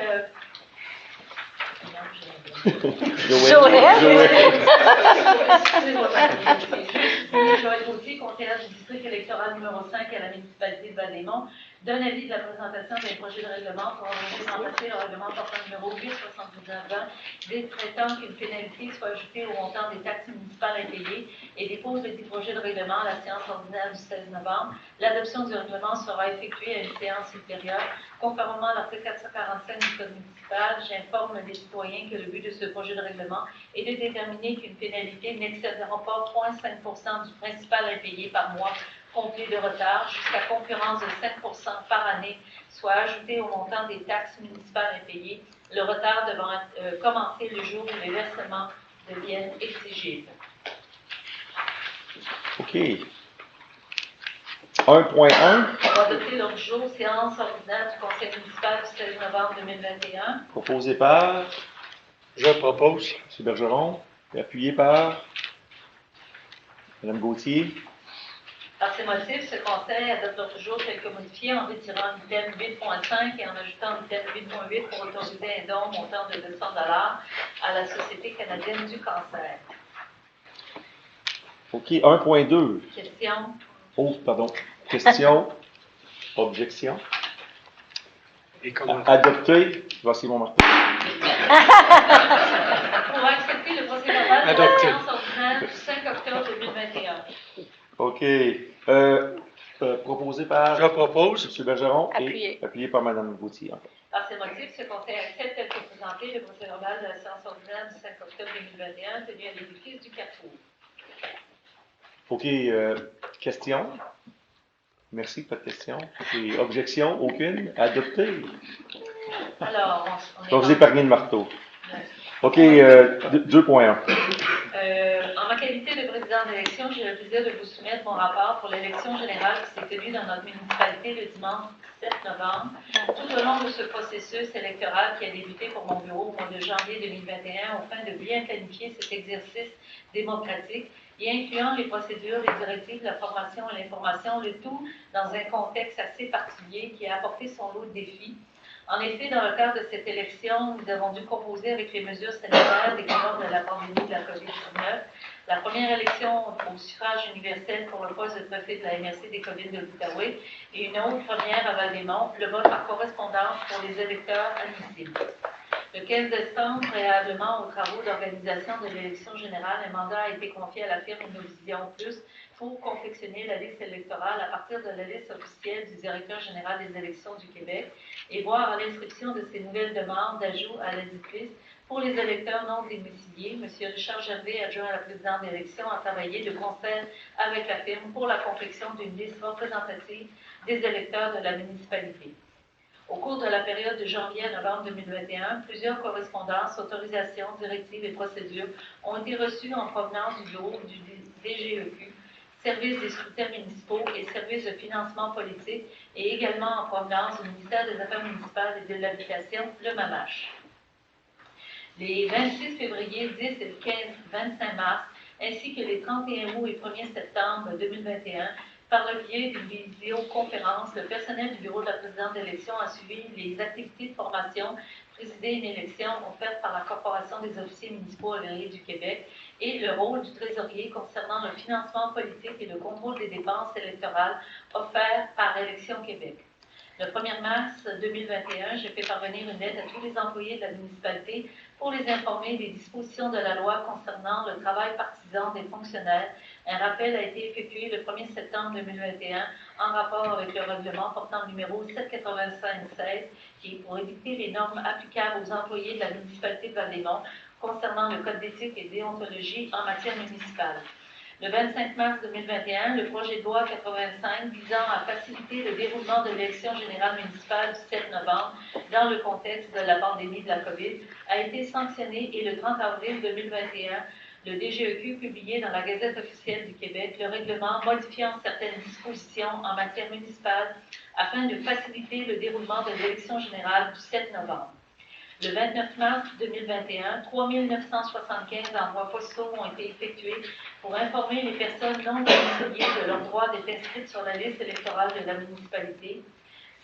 Joël Gauthier, conseillère du district électoral numéro 5 à la municipalité de Val-des-Monts, donne avis de la présentation d'un projet de règlement pour remplacer le règlement portant numéro 879-20, décrétant qu'une pénalité soit ajoutée au montant des taxes municipales impayées et dépose le dit projet de règlement à la séance ordinaire du 16 novembre. L'adoption du règlement sera effectuée à une séance ultérieure. Conformément à l'article 445 du Code municipal, j'informe les citoyens que le but de ce projet de règlement est de déterminer qu'une pénalité n'excédera pas 0,5% du principal impayé par mois complet de retard jusqu'à concurrence de 5% par année soit ajoutée au montant des taxes municipales impayées, le retard devant commencer le jour où les versements deviennent exigibles. OK. 1.1. Pour adopter l'ordre du jour, séance ordinaire du Conseil municipal du 16 novembre 2021. Proposé par? Je propose. M. Bergeron. Et appuyé par? Mme Gauthier. Par ces motifs, ce Conseil adopte l'ordre du jour tel que modifié en retirant l'item 8.5 et en ajoutant l'item 8.8 pour autoriser un don montant de 200 $ à la Société canadienne du cancer. OK. 1.2. Question. Oh, pardon. Question. Objection. commentaires. Adopté. Voici mon marteau. Pour accepter le procès-verbal de la séance ordinaire du 5 octobre 2021. OK. Proposé par? Je propose. M. Bergeron. Appuyé. Et appuyé par Mme Gauthier. En fait. Par ces motifs, ce Conseil accepte tel que présenté le procès-verbal de la séance ordinaire du 5 octobre 2021 tenu à l'édifice du Carrefour. OK. Question? Merci, pas de question. Et objection? Aucune? Adopté? Alors, on est je vais vous épargner le marteau. OK. 2.1. En ma qualité de président d'élection, j'ai le plaisir de vous soumettre mon rapport pour l'élection générale qui s'est tenue dans notre municipalité le dimanche 7 novembre. Tout au long de ce processus électoral qui a débuté pour mon bureau au mois de janvier 2021, afin de bien planifier cet exercice démocratique et incluant les procédures, les directives, la formation et l'information, le tout dans un contexte assez particulier qui a apporté son lot de défis. En effet, dans le cadre de cette élection, nous avons dû composer avec les mesures sanitaires découlant de la pandémie de la COVID-19. La première élection au suffrage universel pour le poste de préfet de la MRC des collines de l'Outaouais et une autre première à Val-des-Monts, le vote par correspondance pour les électeurs admissibles. Le 15 décembre, préalablement aux travaux d'organisation de l'élection générale, un mandat a été confié à la firme Innovision Plus pour confectionner la liste électorale à partir de la liste officielle du directeur général des élections du Québec et voir à l'inscription de ces nouvelles demandes d'ajout à ladite liste pour les électeurs non domiciliés. M. Richard Gervais, adjoint à la présidente d'élection, a travaillé de concert avec la firme pour la confection d'une liste représentative des électeurs de la municipalité. Au cours de la période de janvier à novembre 2021, plusieurs correspondances, autorisations, directives et procédures ont été reçues en provenance du bureau du DGEQ, service des scrutins municipaux et service de financement politique, et également en provenance du ministère des Affaires municipales et de l'Habitation, le MAMACH. Les 26 février, 10 et 25 mars, ainsi que les 31 août et 1er septembre 2021, par le biais d'une visioconférence, le personnel du bureau de la présidente d'élection a suivi les activités de formation, présidé une élection offerte par la Corporation des officiers municipaux agréés du Québec et le rôle du trésorier concernant le financement politique et le contrôle des dépenses électorales offertes par Élection Québec. Le 1er mars 2021, j'ai fait parvenir une lettre à tous les employés de la municipalité pour les informer des dispositions de la loi concernant le travail partisan des fonctionnaires. Un rappel a été effectué le 1er septembre 2021 en rapport avec le règlement portant le numéro 785-16 qui est pour édicter les normes applicables aux employés de la municipalité de Val-des-Monts concernant le code d'éthique et déontologie en matière municipale. Le 25 mars 2021, le projet de loi 85 visant à faciliter le déroulement de l'élection générale municipale du 7 novembre dans le contexte de la pandémie de la COVID a été sanctionné et le 30 avril 2021, le DGEQ publié dans la Gazette officielle du Québec le règlement modifiant certaines dispositions en matière municipale afin de faciliter le déroulement de l'élection générale du 7 novembre. Le 29 mars 2021, 3 975 envois postaux ont été effectués pour informer les personnes non domiciliées de leur droit d'être inscrites sur la liste électorale de la municipalité.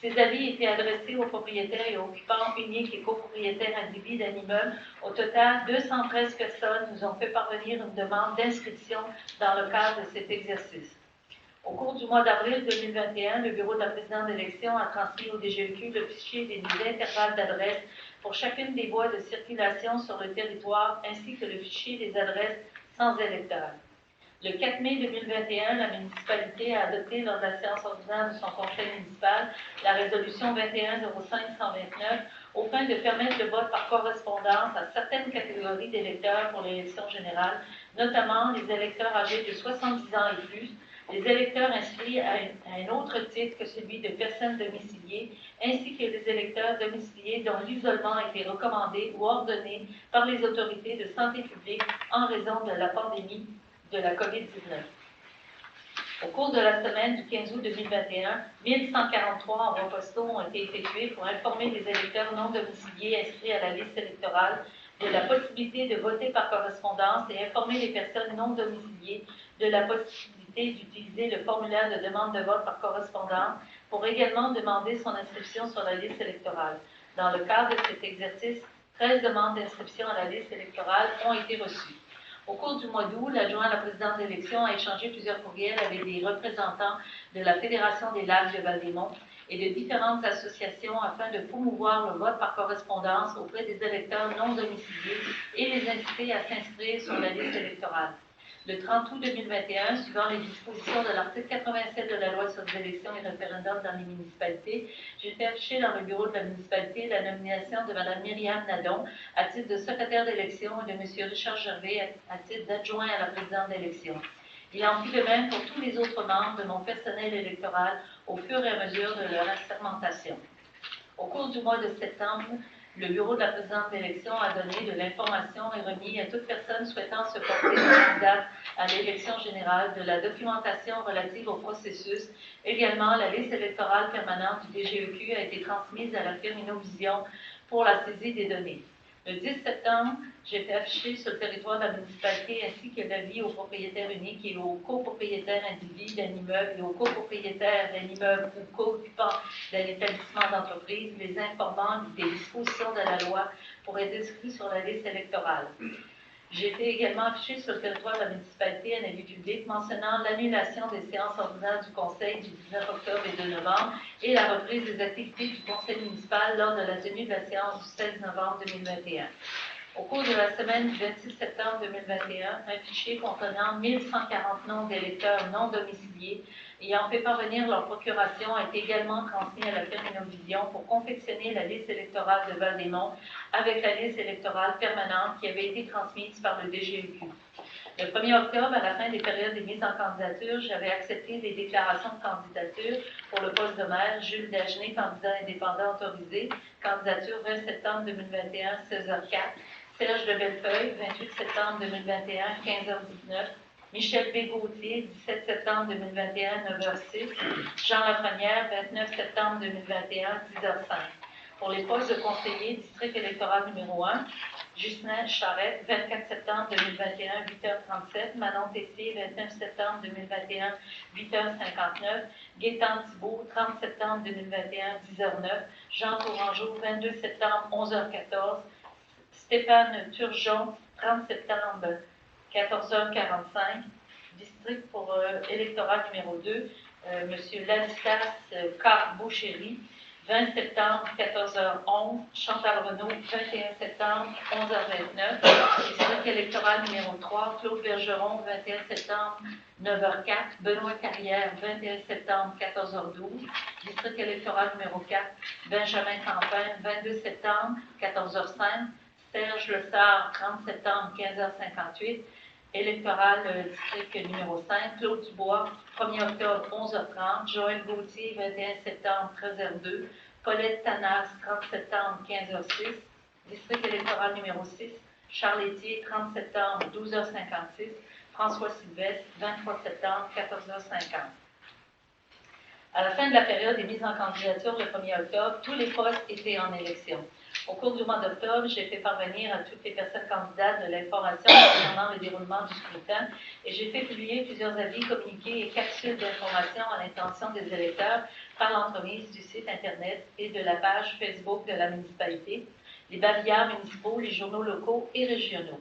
Ces avis étaient adressés aux propriétaires et occupants uniques et copropriétaires indivis d'un immeuble. Au total, 213 personnes nous ont fait parvenir une demande d'inscription dans le cadre de cet exercice. Au cours du mois d'avril 2021, le Bureau de la présidente d'élection a transmis au DGEQ le fichier des intervalles d'adresses pour chacune des voies de circulation sur le territoire, ainsi que le fichier des adresses sans électeurs. Le 4 mai 2021, la municipalité a adopté lors de la séance ordinaire de son conseil municipal la résolution 21-05-129 aux fins de permettre le vote par correspondance à certaines catégories d'électeurs pour l'élection générale, notamment les électeurs âgés de 70 ans et plus, les électeurs inscrits à un autre titre que celui de personnes domiciliées, ainsi que les électeurs domiciliés dont l'isolement a été recommandé ou ordonné par les autorités de santé publique en raison de la pandémie de la COVID-19. Au cours de la semaine du 15 août 2021, 1143 envois postaux ont été effectués pour informer les électeurs non domiciliés inscrits à la liste électorale de la possibilité de voter par correspondance et informer les personnes non domiciliées de la possibilité d'utiliser le formulaire de demande de vote par correspondance pour également demander son inscription sur la liste électorale. Dans le cadre de cet exercice, 13 demandes d'inscription à la liste électorale ont été reçues. Au cours du mois d'août, l'adjoint à la présidente d'élection a échangé plusieurs courriels avec des représentants de la Fédération des lacs de Val-des-Monts et de différentes associations afin de promouvoir le vote par correspondance auprès des électeurs non domiciliés et les inciter à s'inscrire sur la liste électorale. Le 30 août 2021, suivant les dispositions de l'article 87 de la loi sur les élections et référendums dans les municipalités, j'ai fait afficher dans le bureau de la municipalité la nomination de Mme Myriam Nadon à titre de secrétaire d'élection et de M. Richard Gervais à titre d'adjoint à la présidente d'élection. Il en fut de même pour tous les autres membres de mon personnel électoral au fur et à mesure de leur assermentation. Au cours du mois de septembre, le bureau de la présidente d'élection a donné de l'information et remis à toute personne souhaitant se porter candidate à l'élection générale de la documentation relative au processus. Également, la liste électorale permanente du DGEQ a été transmise à la firme Innovision pour la saisie des données. Le 10 septembre, j'ai fait afficher sur le territoire de la municipalité ainsi que l'avis aux propriétaires uniques et aux copropriétaires individus d'un immeuble et aux copropriétaires d'un immeuble ou co-occupants d'un établissement d'entreprise, les informant des dispositions de la loi pour être inscrits sur la liste électorale. J'ai fait également afficher sur le territoire de la municipalité un avis public mentionnant l'annulation des séances ordinaires du Conseil du 19 octobre et 2 novembre et la reprise des activités du Conseil municipal lors de la tenue de la séance du 16 novembre 2021. Au cours de la semaine du 26 septembre 2021, un fichier contenant 1140 noms d'électeurs non domiciliés ayant fait parvenir leur procuration a été également transmis à la firme Innovision pour confectionner la liste électorale de Val-des-Monts avec la liste électorale permanente qui avait été transmise par le DGEQ. Le 1er octobre, à la fin des périodes des mises en candidature, j'avais accepté les déclarations de candidature pour le poste de maire, Jules Dagenet, candidat indépendant autorisé, candidature 20 septembre 2021, 16h04, Serge de Bellefeuille, 28 septembre 2021, 15h19, Michel B. Gauthier, 17 septembre 2021, 9h06, Jean Lafrenière, 29 septembre 2021, 10h05. Pour les postes de conseiller, district électoral numéro 1, Justin Charette, 24 septembre 2021, 8h37, Manon Tessier, 29 septembre 2021, 8h59, Gaétan Thibault, 30 septembre 2021, 10h09, Jean Tourangeau, 22 septembre, 11h14, Stéphane Turgeon, 30 septembre, 14h45, district pour électoral numéro 2, M. Ladislas Carr-Boucherie, 20 septembre, 14h11, Chantal Renaud, 21 septembre, 11h29, district électoral numéro 3, Claude Bergeron, 21 septembre, 9h04, Benoît Carrière, 21 septembre, 14h12, district électoral numéro 4, Benjamin Campin, 22 septembre, 14h05, Serge Lessard, 30 septembre, 15h58, électoral district numéro 5, Claude Dubois, 1er octobre, 11h30, Joël Gauthier, 21 septembre, 13h02, Paulette Tanas, 30 septembre, 15h06, district électoral numéro 6, Charles Etier, 30 septembre, 12h56, François Sylvestre, 23 septembre, 14h50. À la fin de la période des mises en candidature le 1er octobre, tous les postes étaient en élection. Au cours du mois d'octobre, j'ai fait parvenir à toutes les personnes candidates de l'information concernant le déroulement du scrutin et j'ai fait publier plusieurs avis, communiqués et capsules d'information à l'intention des électeurs par l'entremise du site Internet et de la page Facebook de la municipalité, les bavillards municipaux, les journaux locaux et régionaux.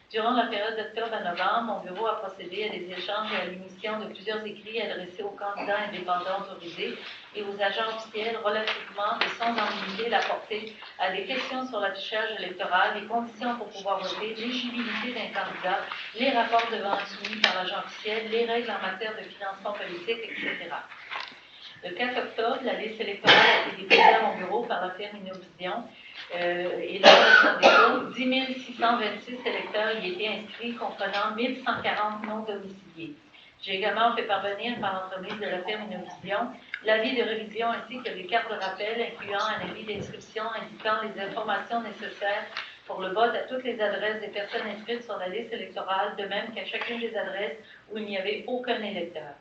Durant la période d'octobre à novembre, mon bureau a procédé à des échanges et à l'émission de plusieurs écrits adressés aux candidats indépendants autorisés et aux agents officiels relativement et sans en limiter la portée à des questions sur l'affichage électoral, les conditions pour pouvoir voter, l'éligibilité d'un candidat, les rapports de vente soumis par l'agent officiel, les règles en matière de financement politique, etc. Le 4 octobre, la liste électorale a été déposée à mon bureau par la firme Innovision et lors de son dépôt, 10 626 électeurs y étaient inscrits, comprenant 1 140 non domiciliés. J'ai également fait parvenir par l'entremise de la firme Innovision l'avis de révision ainsi que les cartes de rappel incluant un avis d'inscription indiquant les informations nécessaires pour le vote à toutes les adresses des personnes inscrites sur la liste électorale, de même qu'à chacune des adresses où il n'y avait aucun électeur.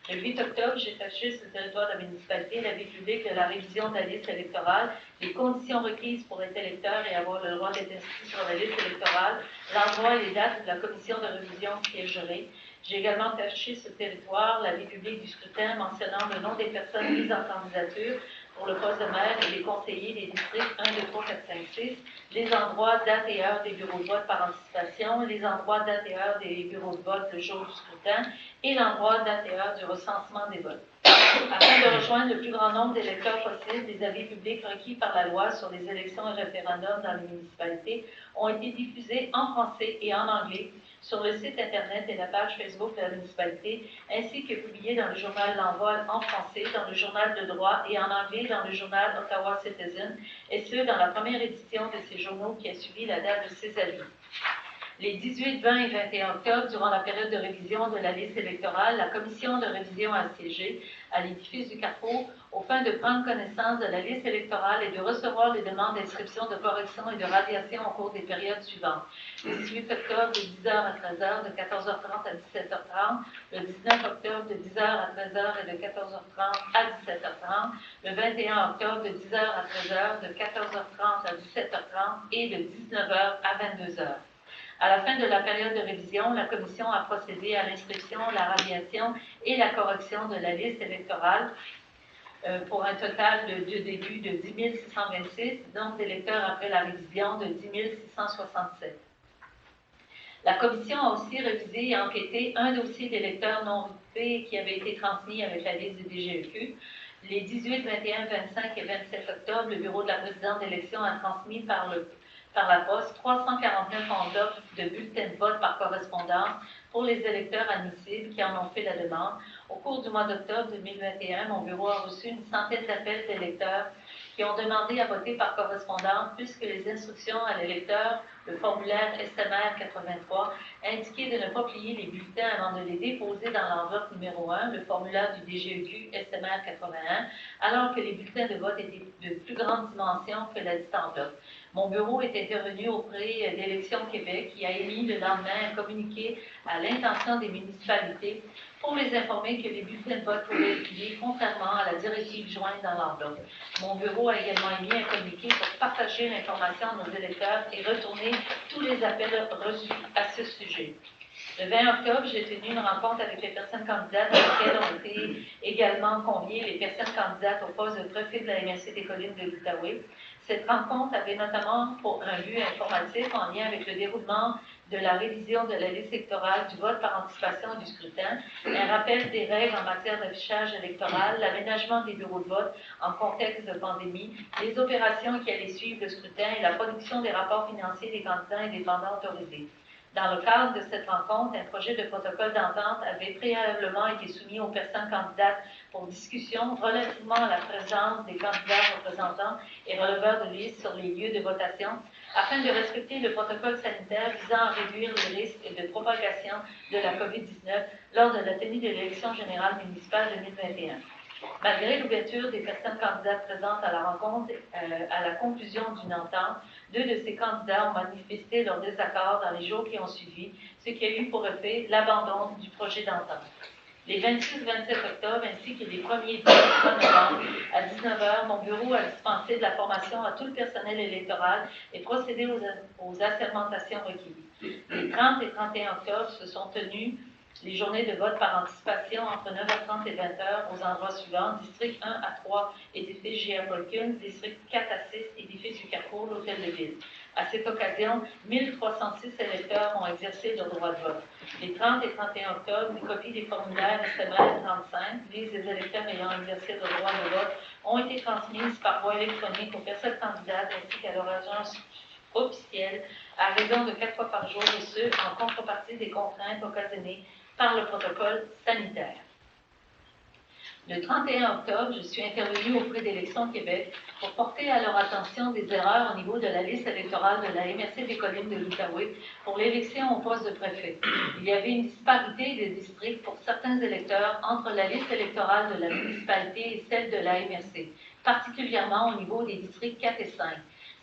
Le 8 octobre, j'ai affiché sur le territoire de la municipalité l'avis public de la révision de la liste électorale, les conditions requises pour être électeur et avoir le droit d'être inscrit sur la liste électorale, l'endroit et les dates de la commission de révision siégerait. J'ai également affiché sur le territoire l'avis public du scrutin mentionnant le nom des personnes mises en candidature pour le poste de maire et les conseillers des districts 1, 2, 3, 4, 5, 6, les endroits, dates et heures des bureaux de vote par anticipation, les endroits, dates et heures des bureaux de vote le jour du scrutin et l'endroit, date et heure du recensement des votes. Afin de rejoindre le plus grand nombre d'électeurs possible, les avis publics requis par la loi sur les élections et référendums dans les municipalités ont été diffusés en français et en anglais sur le site Internet et la page Facebook de la municipalité, ainsi que publiés dans le journal L'Envol en français, dans le journal de droit et en anglais dans le journal Ottawa Citizen, et ce, dans la première édition de ces journaux qui a suivi la date de ces avis. Les 18, 20 et 21 octobre, durant la période de révision de la liste électorale, la commission de révision a siégé à l'édifice du Carrefour aux fins de prendre connaissance de la liste électorale et de recevoir les demandes d'inscription, de correction et de radiation au cours des périodes suivantes. Le 18 octobre, de 10h à 13h, de 14h30 à 17h30, le 19 octobre, de 10h à 13h et de 14h30 à 17h30, le 21 octobre, de 10h à 13h, de 14h30 à 17h30 et de 19h à 22h. À la fin de la période de révision, la Commission a procédé à l'inscription, la radiation et la correction de la liste électorale pour un total de début de 10 626, donc d'électeurs après la révision de 10 667. La Commission a aussi révisé et enquêté un dossier d'électeurs non votés qui avait été transmis avec la liste du DGEQ. Les 18, 21, 25 et 27 octobre, le Bureau de la présidente d'élection a transmis par la poste 349 enveloppes de bulletins de vote par correspondance pour les électeurs admissibles qui en ont fait la demande. Au cours du mois d'octobre 2021, mon bureau a reçu une centaine d'appels d'électeurs qui ont demandé à voter par correspondance puisque les instructions à l'électeur, le formulaire SMR 83, indiquaient de ne pas plier les bulletins avant de les déposer dans l'enveloppe numéro 1, le formulaire du DGEQ SMR 81, alors que les bulletins de vote étaient de plus grande dimension que la dite enveloppe. Mon bureau est intervenu auprès d'Élections Québec qui a émis le lendemain un communiqué à l'intention des municipalités pour les informer que les bulletins de vote pouvaient être pliés contrairement à la directive jointe dans l'enveloppe. Mon bureau a également émis un communiqué pour partager l'information à nos électeurs et retourner tous les appels reçus à ce sujet. Le 20 octobre, j'ai tenu une rencontre avec les personnes candidates à laquelle ont été également conviées les personnes candidates au poste de préfet de la MRC des Collines de l'Outaouais. Cette rencontre avait notamment pour un but informatif en lien avec le déroulement de la révision de la liste électorale, du vote par anticipation et du scrutin, un rappel des règles en matière d'affichage électoral, l'aménagement des bureaux de vote en contexte de pandémie, les opérations qui allaient suivre le scrutin et la production des rapports financiers des candidats indépendants autorisés. Dans le cadre de cette rencontre, un projet de protocole d'entente avait préalablement été soumis aux personnes candidates pour discussion relativement à la présence des candidats représentants et releveurs de liste sur les lieux de votation, afin de respecter le protocole sanitaire visant à réduire les risques de propagation de la COVID-19 lors de la tenue de l'élection générale municipale 2021. Malgré l'ouverture des personnes candidates présentes à la rencontre, à la conclusion d'une entente, 2 de ces candidats ont manifesté leur désaccord dans les jours qui ont suivi, ce qui a eu pour effet l'abandon du projet d'entente. Les 26 et 27 octobre, ainsi que les 1er et 3 novembre, à 19h, mon bureau a dispensé de la formation à tout le personnel électoral et procédé aux assermentations requises. Les 30 et 31 octobre se sont tenues les journées de vote par anticipation entre 9h30 et 20h aux endroits suivants: district 1 à 3, édifice J.R. Polkins, district 4 à 6, édifice du Carrefour, l'Hôtel de Ville. À cette occasion, 1306 électeurs ont exercé leur droit de vote. Les 30 et 31 octobre, des copies des formulaires SMR 35, listes des électeurs ayant exercé leur droit de vote, ont été transmises par voie électronique aux personnes candidates ainsi qu'à leur agence officielle à raison de 4 fois par jour, et ce, en contrepartie des contraintes occasionnées par le protocole sanitaire. Le 31 octobre, je suis intervenue auprès d'Élections Québec pour porter à leur attention des erreurs au niveau de la liste électorale de la MRC des Collines de l'Outaouais pour l'élection au poste de préfet. Il y avait une disparité des districts pour certains électeurs entre la liste électorale de la municipalité et celle de la MRC, particulièrement au niveau des districts 4 et 5.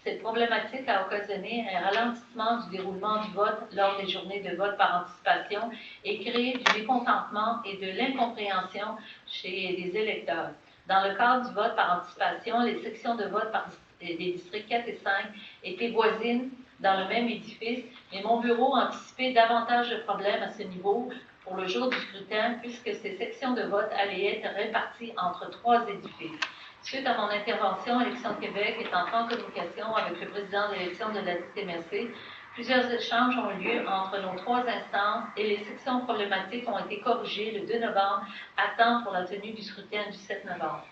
Cette problématique a occasionné un ralentissement du déroulement du vote lors des journées de vote par anticipation et créé du mécontentement et de l'incompréhension chez les électeurs. Dans le cadre du vote par anticipation, les sections de vote des districts 4 et 5 étaient voisines dans le même édifice, mais mon bureau a anticipé davantage de problèmes à ce niveau pour le jour du scrutin, puisque ces sections de vote allaient être réparties entre 3 édifices. Suite à mon intervention, Élections Québec est entrée en communication avec le président d'élection de la MRC. Plusieurs échanges ont eu lieu entre nos 3 instances et les sections problématiques ont été corrigées le 2 novembre à temps pour la tenue du scrutin du 7 novembre.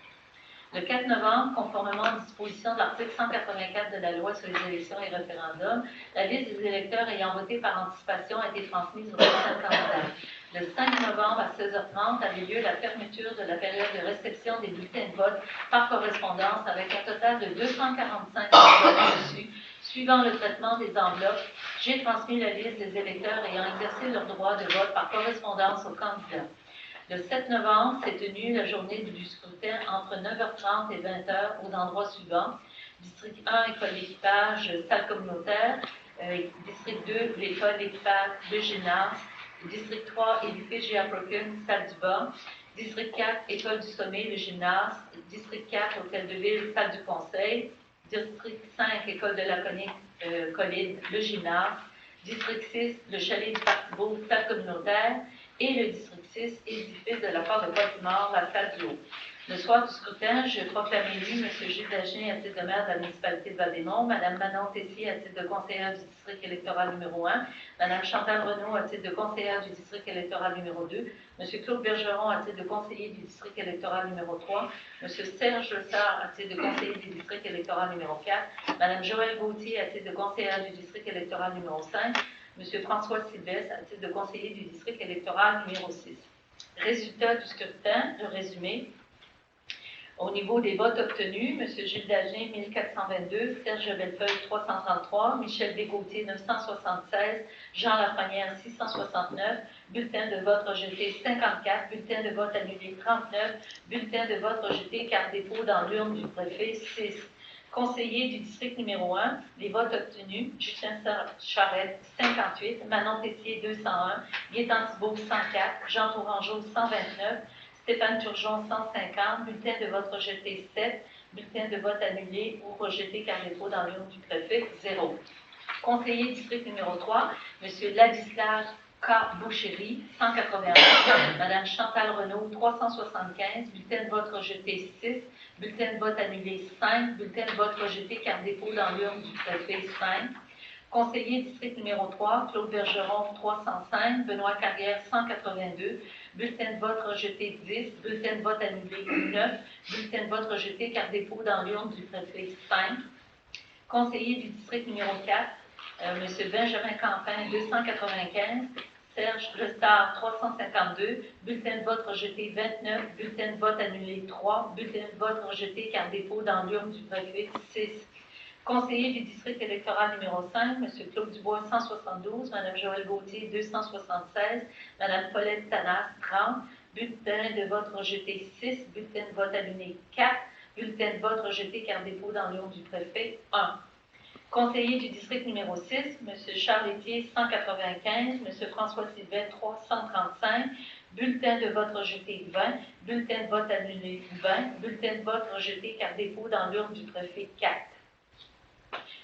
Le 4 novembre, conformément aux dispositions de l'article 184 de la Loi sur les élections et référendums, la liste des électeurs ayant voté par anticipation a été transmise aux personnes candidates. Le 5 novembre à 16h30 avait lieu la fermeture de la période de réception des bulletins de vote par correspondance avec un total de 245 enveloppes reçues. Suivant le traitement des enveloppes, j'ai transmis la liste des électeurs ayant exercé leur droit de vote par correspondance aux candidats. Le 7 novembre s'est tenue la journée du scrutin entre 9h30 et 20h aux endroits suivants: district 1, école d'équipage, salle communautaire; district 2, l'école d'équipage, le gymnase; district 3, édifice J.R. Polkins, salle du bas; district 4, école du sommet, le gymnase; district 4, hôtel de ville, salle du conseil; district 5, école de la colline, le gymnase; district 6, le chalet du Parti Beau, salle communautaire; et le district 6, édifice de la part de Baltimore, la salle du haut. Le soir du scrutin, je proclame élu M. Gilles Dagen à titre de maire de la municipalité de Val-des-Monts, Mme Manon Tessier à titre de conseillère du district électoral numéro 1, Mme Chantal Renaud à titre de conseillère du district électoral numéro 2, M. Claude Bergeron à titre de conseiller du district électoral numéro 3, M. Serge Lessard à titre de conseiller du district électoral numéro 4, Mme Joëlle Gauthier à titre de conseillère du district électoral numéro 5, M. François Sylvestre à titre de conseiller du district électoral numéro 6. Résultat du scrutin, le résumé. Au niveau des votes obtenus, M. Gilles Dagen, 1422, Serge Bellefeuille, 333, Michel Desgautier, 976, Jean Lafrenière, 669, bulletin de vote rejeté, 54, bulletin de vote annulé, 39, bulletin de vote rejeté car dépôt dans l'urne du préfet, 6. Conseiller du district numéro 1, les votes obtenus: Justin Charette, 58, Manon Tessier, 201, Gaétan Thibault, 104, Jean Tourangeau, 129, Stéphane Turgeon, 150, bulletin de vote rejeté, 7, bulletin de vote annulé ou rejeté car dépôt dans l'urne du préfet, 0. Conseiller district numéro 3, M. Ladislas K. Boucherie, 181, Mme Chantal Renaud, 375, bulletin de vote rejeté, 6, bulletin de vote annulé, 5, bulletin de vote rejeté car dépôt dans l'urne du préfet, 5. Conseiller district numéro 3, Claude Bergeron, 305, Benoît Carrière, 182, bulletin de vote rejeté, 10, bulletin de vote annulé, 9, bulletin de vote rejeté car dépôt dans l'urne du préfet, 5. Conseiller du district numéro 4, M. Benjamin Campin, 295, Serge Lestard, 352, bulletin de vote rejeté, 29, bulletin de vote annulé, 3, bulletin de vote rejeté car dépôt dans l'urne du préfet, 6. Conseiller du district électoral numéro 5, M. Claude Dubois, 172, Mme Joëlle Gauthier, 276, Mme Paulette Tanas, 30, bulletin de vote rejeté, 6, bulletin de vote annulé, 4, bulletin de vote rejeté car dépôt dans l'urne du préfet, 1. Conseiller du district numéro 6, M. Charles Etier, 195, M. François Sylvestre, 335, bulletin de vote rejeté 20, bulletin de vote annulé 20, bulletin de vote rejeté car dépôt dans l'urne du préfet 4.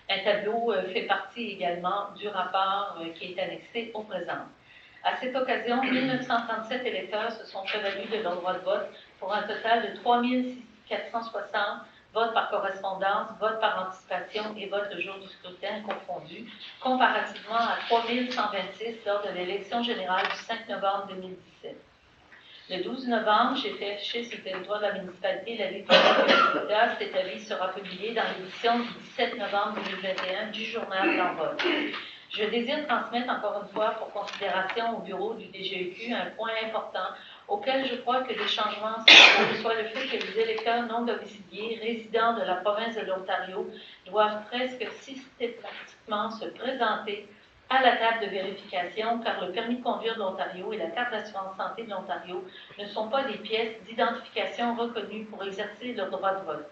Un tableau fait partie également du rapport qui est annexé au présent. À cette occasion, 1937 électeurs se sont prévalus de leur droit de vote pour un total de 3460 votes par correspondance, votes par anticipation et votes le jour du scrutin confondus, comparativement à 3126 lors de l'élection générale du 5 novembre 2017. Le 12 novembre, j'ai fait afficher sur le territoire de la municipalité l'avis du résultat. Cet avis sera publié dans l'édition du 17 novembre 2021 du journal d'Envol. Je désire transmettre encore une fois pour considération au bureau du DGEQ un point important auquel je crois que des changements s'imposent, soit le fait que les électeurs non domiciliés résidents de la province de l'Ontario doivent presque systématiquement se présenter à la table de vérification, car le permis de conduire de l'Ontario et la carte d'assurance santé de l'Ontario ne sont pas des pièces d'identification reconnues pour exercer leur droit de vote.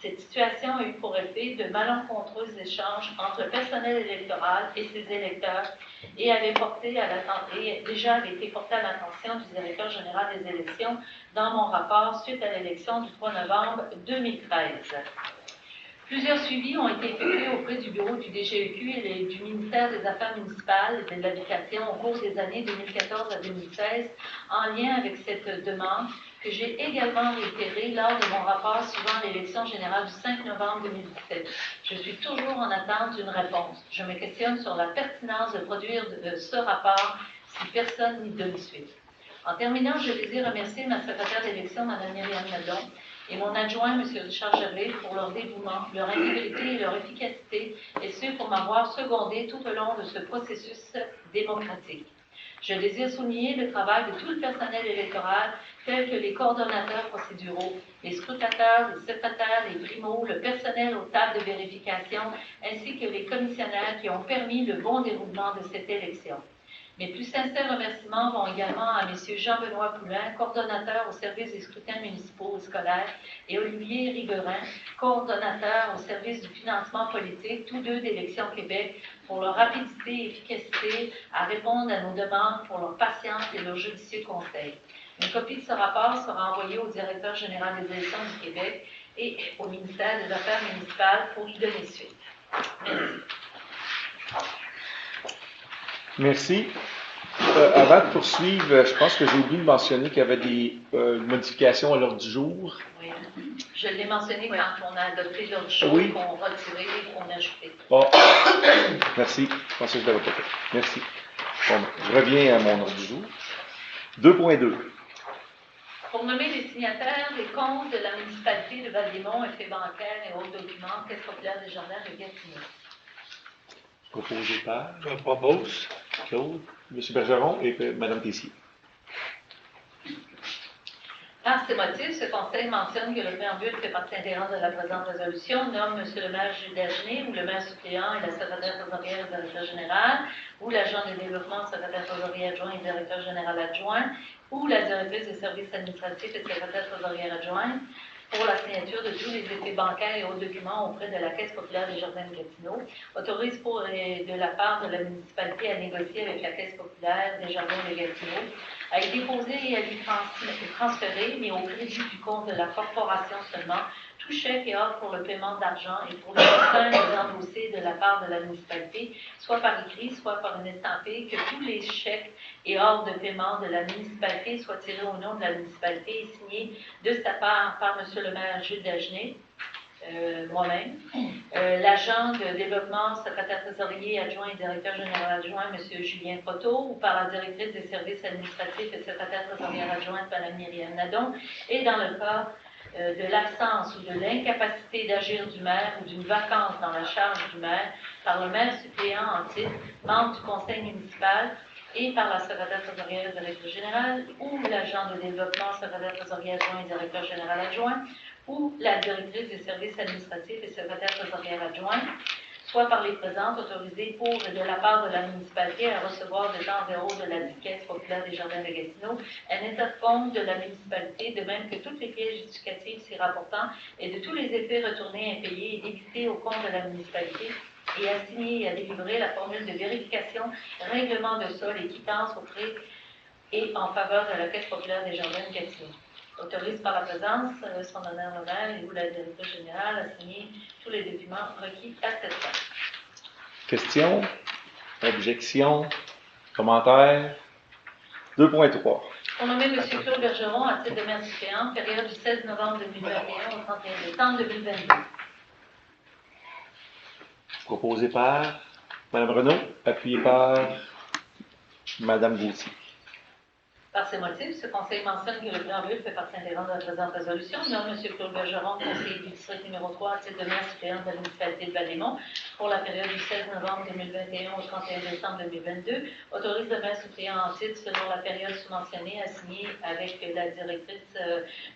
Cette situation a eu pour effet de malencontreux échanges entre le personnel électoral et ses électeurs et déjà avait été porté à l'attention du directeur général des élections dans mon rapport suite à l'élection du 3 novembre 2013. Plusieurs suivis ont été effectués auprès du bureau du DGEQ et du ministère des Affaires municipales et de l'Habitation au cours des années 2014 à 2016 en lien avec cette demande que j'ai également réitérée lors de mon rapport suivant l'élection générale du 5 novembre 2017. Je suis toujours en attente d'une réponse. Je me questionne sur la pertinence de produire ce rapport si personne n'y donne suite. En terminant, je désire remercier ma secrétaire d'élection, Mme Myriam Nadon, et mon adjoint, M. Richard Gervais, pour leur dévouement, leur intégrité et leur efficacité, et ce, pour m'avoir secondé tout au long de ce processus démocratique. Je désire souligner le travail de tout le personnel électoral, tels que les coordonnateurs procéduraux, les scrutateurs, les secrétaires, les primos, le personnel aux tables de vérification, ainsi que les commissionnaires qui ont permis le bon déroulement de cette élection. Mes plus sincères remerciements vont également à M. Jean-Benoît Poulin, coordonnateur au service des scrutins municipaux et scolaires, et Olivier Riguerin, coordonnateur au service du financement politique, tous deux d'Élections Québec, pour leur rapidité et efficacité à répondre à nos demandes, pour leur patience et leur judicieux conseil. Une copie de ce rapport sera envoyée au directeur général des élections du Québec et au ministère des Affaires municipales pour y donner suite. Merci. Merci. Avant de poursuivre, je pense que j'ai oublié de mentionner qu'il y avait des modifications à l'ordre du jour. Oui. Je l'ai mentionné quand on a adopté l'ordre du jour, Oui. qu'on retirait et qu'on ajoutait. Bon. Merci. Je pensais que je l'avais pas fait. Merci. Bon, je reviens à mon ordre du jour. 2.2. Pour nommer les signataires des comptes de la municipalité de Val-des-Monts, effets bancaires et autres documents, Caisse populaire des Jardins de Gatineau. Proposé par Je propose. Claude, M. Bergeron et Mme Tessier. Par ces motifs, ce conseil mentionne que le préambule fait partie intégrante de la présente résolution, nomme M. le maire Jules Dagenet ou le maire suppléant et la secrétaire trésorière et directeur général, ou l'agent de développement, secrétaire trésorier adjoint et directeur général adjoint, ou la directrice des services administratifs et secrétaire trésorière adjointe, pour la signature de tous les effets bancaires et autres documents auprès de la Caisse populaire des Jardins de Gatineau, autorise pour de la part de la municipalité à négocier avec la Caisse populaire des Jardins de Gatineau, à y déposer et à lui transférer, mais au crédit du compte de la corporation seulement, tout chèque et ordre pour le paiement d'argent et pour le montant des endossés de la part de la municipalité, soit par écrit, soit par une estampée, que tous les chèques et ordres de paiement de la municipalité soient tirés au nom de la municipalité et signés de sa part par M. le maire Jules Dagenet, moi-même, l'agent de développement, secrétaire trésorier adjoint et directeur général adjoint, M. Julien Proteau, ou par la directrice des services administratifs et secrétaire trésorière adjointe, Mme Myriam Nadon, et dans le cas de l'absence ou de l'incapacité d'agir du maire ou d'une vacance dans la charge du maire par le maire suppléant en titre, membre du conseil municipal, et par la secrétaire trésorière et directeur général, ou l'agent de développement, secrétaire trésorier adjoint et directeur général adjoint, ou la directrice des services administratifs et secrétaire trésorière adjointe, soit par les présentes autorisées pour et de la part de la municipalité à recevoir de temps zéro de la Caisse populaire des Jardins de Gatineau un état de compte de la municipalité, de même que toutes les pièces justificatives s'y rapportant et de tous les effets retournés impayés et débités au compte de la municipalité, et à signer et à délivrer la formule de vérification, règlement de sol et quittance auprès et en faveur de la Caisse populaire des Jardins de Gatineau. Autorise par la présence son honneur le maire et vous, la directrice générale, à signer tous les documents requis à cette fin. Questions? Objections? Commentaires? 2.3. Pour nommer M. Claude Bergeron à titre de maire suppléant, période du 16 novembre 2021 au 31 décembre 2022. Proposé par Mme Renaud, appuyé par Mme Gauthier. Par ces motifs, ce conseil mentionne que le préambule fait partie intégrante de la présente résolution. Nomme M. Claude Bergeron, conseiller du district numéro 3 à titre de maire suppléant de la municipalité de Val-des-Monts pour la période du 16 novembre 2021 au 31 décembre 2022. Autorise le maire suppléant en titre selon la période sous-mentionnée à signer avec la directrice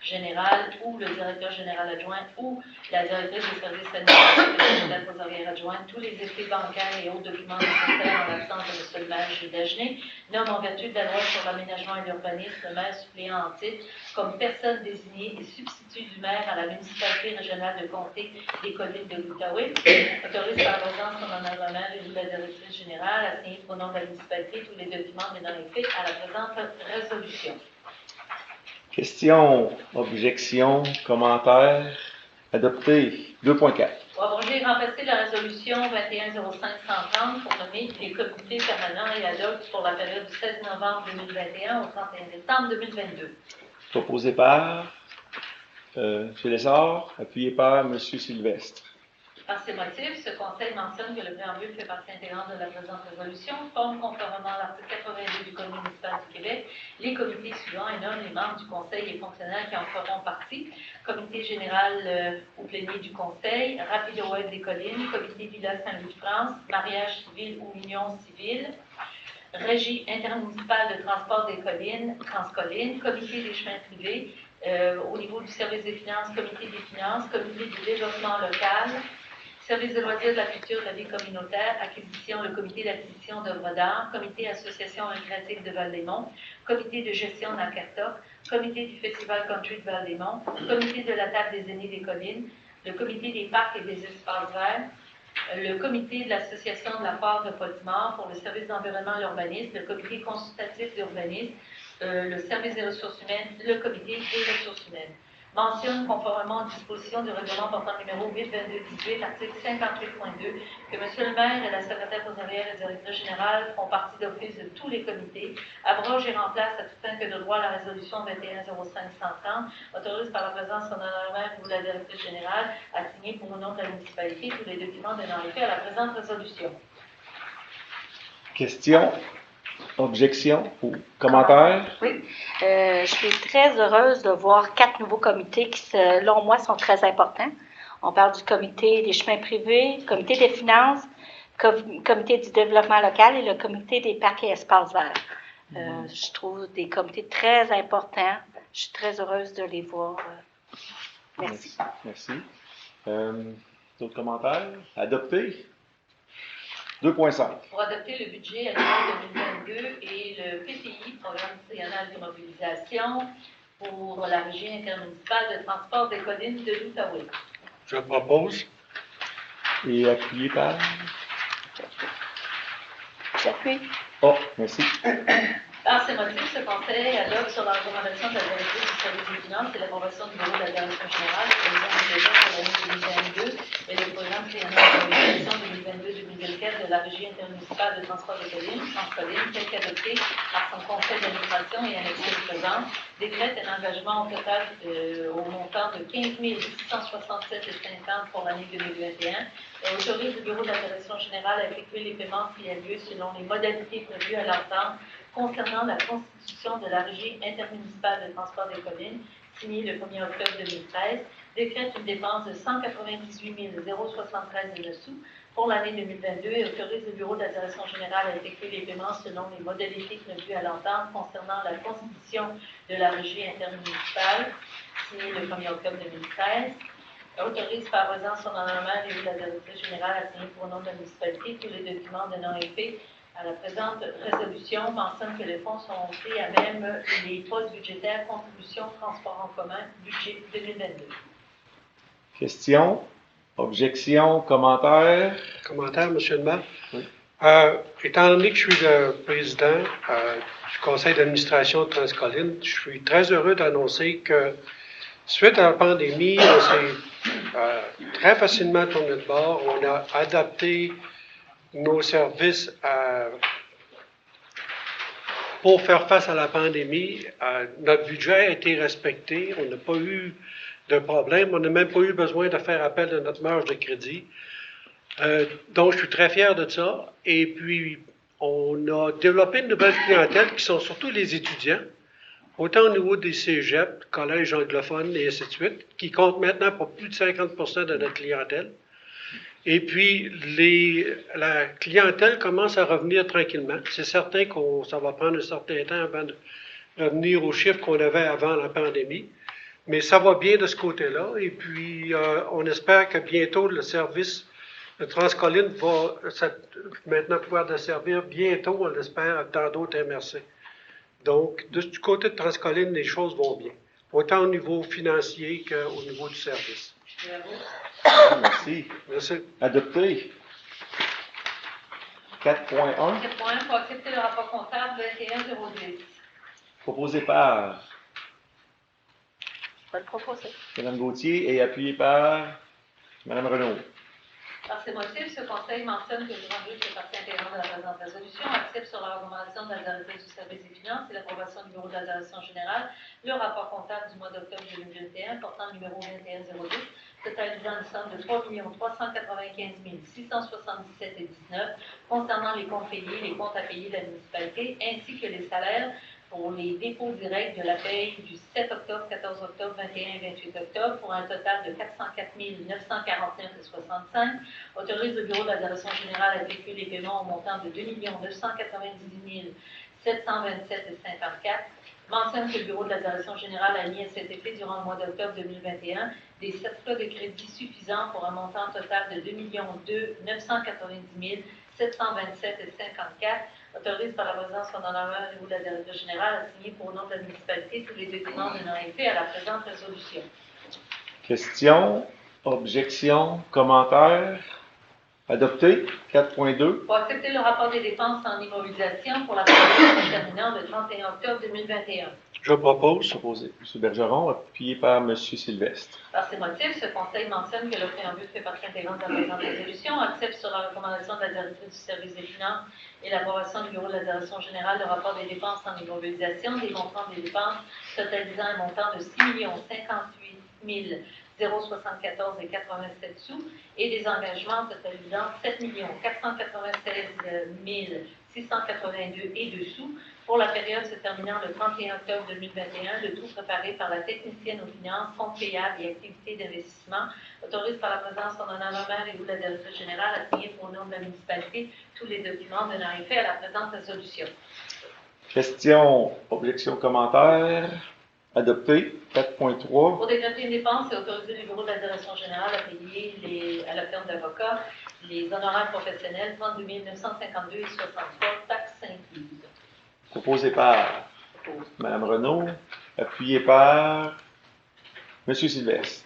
générale ou le directeur général adjoint ou la directrice des services administratifs et des trésorières adjointes tous les effets bancaires et autres documents nécessaires en l'absence de M. le maire Gilles Dagenet. Nomme en vertu de la loi sur l'aménagement et l'urbanisme le maire suppléant en titre comme personne désignée et substitut du maire à la municipalité régionale de comté des collines de l'Outaouais. Autorise par présence son honneur le maire et vous, la directrice générale, à signer au nom de la municipalité tous les documents menant les faits à la présente résolution. Questions, objections, commentaires? Adopté. 2.4. Pour abroger et remplacer la résolution 2105-130 pour nommer les comités permanents et ad hoc pour la période du 16 novembre 2021 au 31 décembre 2022. Proposé par M. Lessard, appuyé par M. Sylvestre. Par ces motifs, ce conseil mentionne que le préambule fait partie intégrante de la présente résolution, forme conformément à l'article 82 du Code municipal du Québec les comités suivants et nomme les membres du conseil et fonctionnaires qui en feront partie. Comité général ou plénier du conseil, Rapido Web des collines, comité Villa Saint-Louis-de-France, mariage civil ou union civile, régie intermunicipale de transport des collines, Transcollines, comité des chemins privés, au niveau du service des finances, comité des finances, comité du développement local, service de loisirs de la culture de la vie communautaire, acquisition, le comité d'acquisition d'œuvres d'art, comité association récréative de Val-des-Monts, comité de gestion d'Acarta, comité du festival country de Val-des-Monts, comité de la table des aînés des collines, le comité des parcs et des espaces verts, le comité de l'association de la foire de Poltimor pour le service d'environnement et l'urbanisme, le comité consultatif d'urbanisme, le service des ressources humaines, le comité des ressources humaines. Mentionne, conformément aux dispositions du règlement portant numéro 8-22-18, l'article 58.2, que M. le maire et la secrétaire trésorière et directrice générale font partie d'office de tous les comités, abroge et remplace à toute fin que de droit la résolution 2105-130, autorise par la présence de son honneur maire ou la directrice générale à signer pour le nom de la municipalité tous les documents donnant effet à la présente résolution. Questions, objections ou commentaires? Oui. Je suis très heureuse de voir 4 nouveaux comités qui, selon moi, sont très importants. On parle du comité des chemins privés, comité des finances, comité du développement local et le comité des parcs et espaces verts. Je trouve des comités très importants. Je suis très heureuse de les voir. Merci. Merci. D'autres commentaires? Adopté? 2.5. Pour adopter le budget annuel 2022 et le PPI, Programme triennal de mobilisation, pour la régie intermunicipale de transport des collines de l'Outaouais. Je propose. Et appuyé par? J'appuie. Oh, merci. Par ces motifs, ce conseil adopte sur la recommandation de la directrice du service des finances et l'approbation du bureau de la direction générale le président du budget pour l'année 2022 et le programme triennal de mobilisation 2022-2024 de la régie intermunicipale de transport des collines, Transcollines, tel qu'adopté par son conseil d'administration et annexé au présent, décrète un engagement au total au montant de 15 667,50 pour l'année 2021 et autorise le bureau de la direction générale à effectuer les paiements qui aient lieu selon les modalités prévues à l'entente concernant la constitution de la régie intermunicipale de transport des collines, signée le 1er octobre 2013, décrète une dépense de 198 073 sous pour l'année 2022 et autorise le bureau de la direction générale à effectuer les paiements selon les modalités prévues à l'entente concernant la constitution de la régie intermunicipale, signée le 1er octobre 2013, autorise par présence son honneur et la directrice générale à signer pour le nom de la municipalité tous les documents donnant effet à la présente résolution. Mentionne que les fonds sont pris à même les postes budgétaires contribution transport en commun budget 2022. Questions, objections, commentaires? Commentaire, M. le maire? Oui. Étant donné que je suis le président du conseil d'administration de Transcolline, je suis très heureux d'annoncer que suite à la pandémie, on s'est très facilement tourné de bord. On a adapté nos services pour faire face à la pandémie. Notre budget a été respecté. On n'a pas eu de problème. On n'a même pas eu besoin de faire appel à notre marge de crédit. Donc, je suis très fier de ça. Et puis, on a développé une nouvelle clientèle qui sont surtout les étudiants, autant au niveau des cégeps, collèges anglophones et ainsi de suite, qui comptent maintenant pour plus de 50% de notre clientèle. Et puis, la clientèle commence à revenir tranquillement. C'est certain que ça va prendre un certain temps avant de revenir aux chiffres qu'on avait avant la pandémie. Mais ça va bien de ce côté-là. Et puis, on espère que bientôt, le service de Transcolline va maintenant pouvoir desservir bientôt, on l'espère, dans d'autres MRC. Donc, du côté de Transcolline, les choses vont bien, autant au niveau financier qu'au niveau du service. Merci. Merci. Adopté. 4.1. 4.1, pour accepter le rapport comptable 21010. Proposé par Je vais le proposer. Mme Gauthier et appuyé par Mme Renaud. Par ces motifs, ce Conseil mentionne que le grand juge fait partie intégrante de la présente résolution, accepte sur la recommandation de la directrice du service des finances et l'approbation du bureau de la direction générale le rapport comptable du mois d'octobre 2021 portant le numéro 2102, totalisant une somme de 3 395 677,19 concernant les comptes payés, les comptes à payer de la municipalité, ainsi que les salaires pour les dépôts directs de la paye du 7 octobre, 14 octobre, 21 et 28 octobre pour un total de 404 949,65. Autorise le bureau de la direction générale à effectuer les paiements au montant de 2 998 727,54. Mentionne que le bureau de la direction générale a mis à cet effet durant le mois d'octobre 2021 des certificats de crédit suffisants pour un montant total de 2 990 727,54. Autorise par la présidence son honneur au niveau de la direction générale à signer pour le nom de la municipalité tous les documents donnant effet à la présente résolution. Questions, objections, commentaires? Adopté. 4.2. Pour accepter le rapport des dépenses en immobilisation pour la période terminant le 31 octobre 2021. Je propose. Proposé. M. Bergeron, appuyé par M. Sylvestre. Par ces motifs, ce Conseil mentionne que le préambule fait partie intégrante de la présente résolution, accepte sur la recommandation de la directrice du service des finances et l'approbation du bureau de la direction générale le rapport des dépenses en immobilisation, des montants des dépenses totalisant un montant de 6 058 074,87 sous et des engagements totalisant 7 496 682 et 2 sous pour la période se terminant le 31 octobre 2021, le tout préparé par la technicienne aux finances, fonds payables et activités d'investissement, autorise par la présidence son honneur maire et ou la directrice générale à signer pour le nom de la municipalité tous les documents donnant effet à la présente résolution. Questions, objections, commentaires? Adopté. 4.3. Pour décréter une dépense et autoriser le bureau de la direction générale à payer à la firme d'avocats les honoraires professionnels 32 952,63 taxes incluses. Proposé par Mme Renaud, appuyé par M. Sylvestre.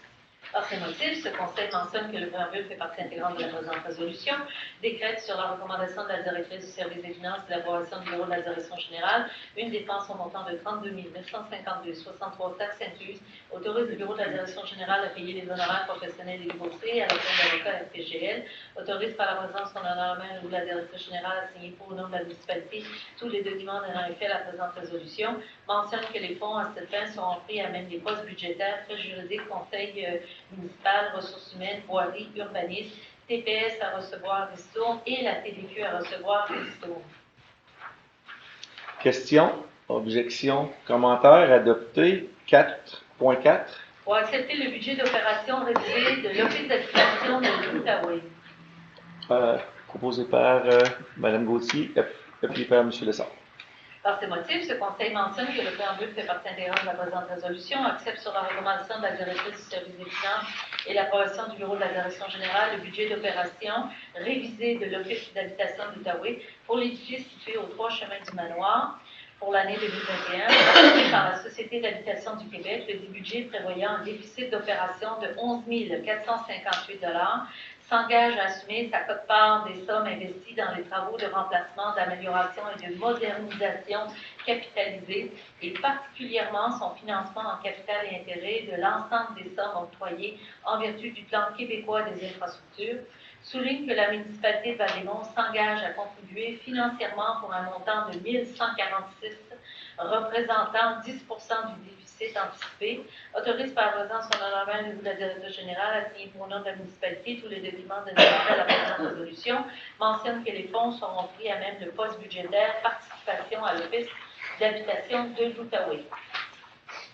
Par ces motifs, ce Conseil mentionne que le préambule fait partie intégrante de la présente résolution, décrète sur la recommandation de la directrice du service des finances et l'approbation du bureau de la direction générale une dépense au montant de 32 952,63 taxes incluses, autorise le bureau de la direction générale à payer les honoraires professionnels et boursiers à la firme d'avocat FPGL, autorise par la présidence son honneur maire ou la directrice générale à signer pour le nom de la municipalité tous les documents donnant effet à la présente résolution, mentionne que les fonds à cette fin seront pris à même des postes budgétaires, frais juridiques, conseil municipal, ressources humaines, voirie, urbanisme, TPS à recevoir Ristourne et la TDQ à recevoir Ristourne. Questions, objections, commentaires? Adopté. 4.4. Pour accepter le budget d'opération révisé de l'Office d'habitation de l'Outaouais. Proposé par Mme Gauthier, appuyé par M. Lessard. Par ces motifs, ce Conseil mentionne que le préambule fait partie intégrante de la présente résolution, accepte sur la recommandation de la directrice du service des finances et l'approbation du bureau de la direction générale le budget d'opération révisé de l'Office d'habitation d'Outaouais pour l'édifice situé aux 3 chemins du Manoir pour l'année 2021, approuvé par la Société d'habitation du Québec, le budget prévoyant un déficit d'opération de 11 458 $, s'engage à assumer sa quote-part des sommes investies dans les travaux de remplacement, d'amélioration et de modernisation capitalisée, et particulièrement son financement en capital et intérêt de l'ensemble des sommes octroyées en vertu du plan québécois des infrastructures, souligne que la municipalité de Val-des-Monts s'engage à contribuer financièrement pour un montant de 1 146, représentant 10 du déficit anticipé, autorise par la présidence son honorable niveau de la directrice générale à signer pour nom de la municipalité tous les documents de à la présente résolution, mentionne que les fonds seront pris à même le poste budgétaire participation à l'Office d'habitation de l'Outaouais.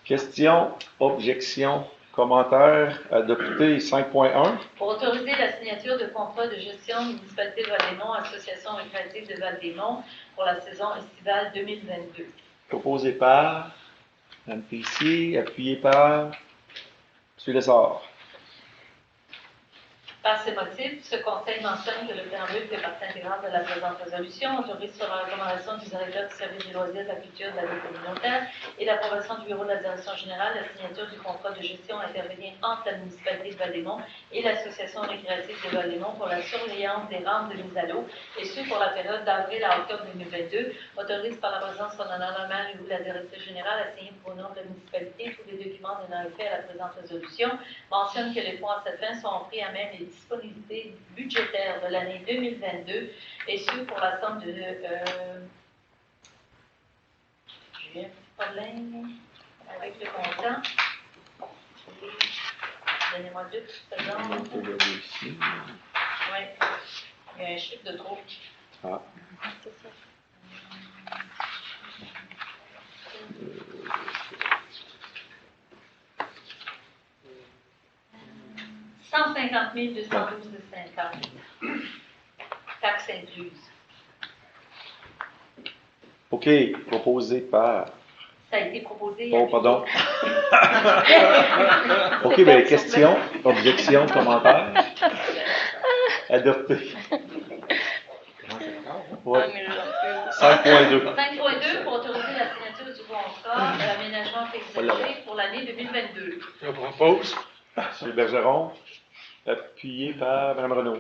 Questions, objections, commentaires, adopté 5.1. Pour autoriser la signature de contrat de gestion municipalité de Val-des-Monts, Association récréative de Val-des-Monts pour la saison estivale 2022. Proposé par Mme Tessier, appuyé par M. Lessard. Par ces motifs, ce Conseil mentionne que le préambule fait partie intégrante de la présente résolution, autorise sur la recommandation du directeur du service des loisirs, de la culture, de la vie communautaire et l'approbation du bureau de la direction générale, la signature du contrat de gestion intervenir entre la municipalité de Val-des-Monts et l'association récréative de Val-des-Monts pour la surveillance des rampes de mise à l'eau, et ce pour la période d'avril à octobre 2022, autorise par la présidence son honorable ou la directrice générale à signer pour le nom de la municipalité tous les documents donnant effet à la présente résolution, mentionne que les fonds à cette fin sont pris à même les disponibilités budgétaires de l'année 2022, et ce pour la somme de... J'ai un petit problème avec le montant. Donnez-moi 2 secondes. Oui, il y a un chiffre de trop. Ah. C'est ça. 150 212,50. Taxes incluses. OK. Proposé par... Ça a été proposé. Oh, pardon. OK, bien, question, objection, commentaire. Adopté. Ouais. 5.2. 5.2 pour autoriser la signature du contrat de l'aménagement paysager pour l'année 2022. Je propose. M. Bergeron, appuyé par Mme Renaud.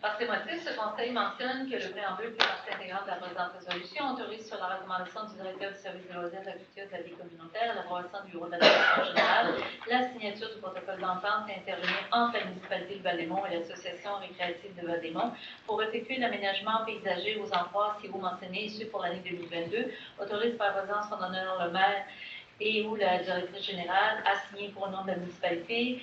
Par ces motifs, ce Conseil mentionne que le préambule fait partie intégrante de la présente résolution, autorise sur la recommandation du directeur du service des loisirs, de la culture et de la vie communautaire, l'approbation du bureau de la direction générale, la signature du protocole d'entente et intervenir entre la municipalité de Val-des-Monts et l'association récréative de Val-des-Monts pour effectuer l'aménagement paysager aux endroits ci-haut mentionnés, et ce pour l'année 2022, autorise par la présidence son honneur le maire et ou la directrice générale à signer pour le nom de la municipalité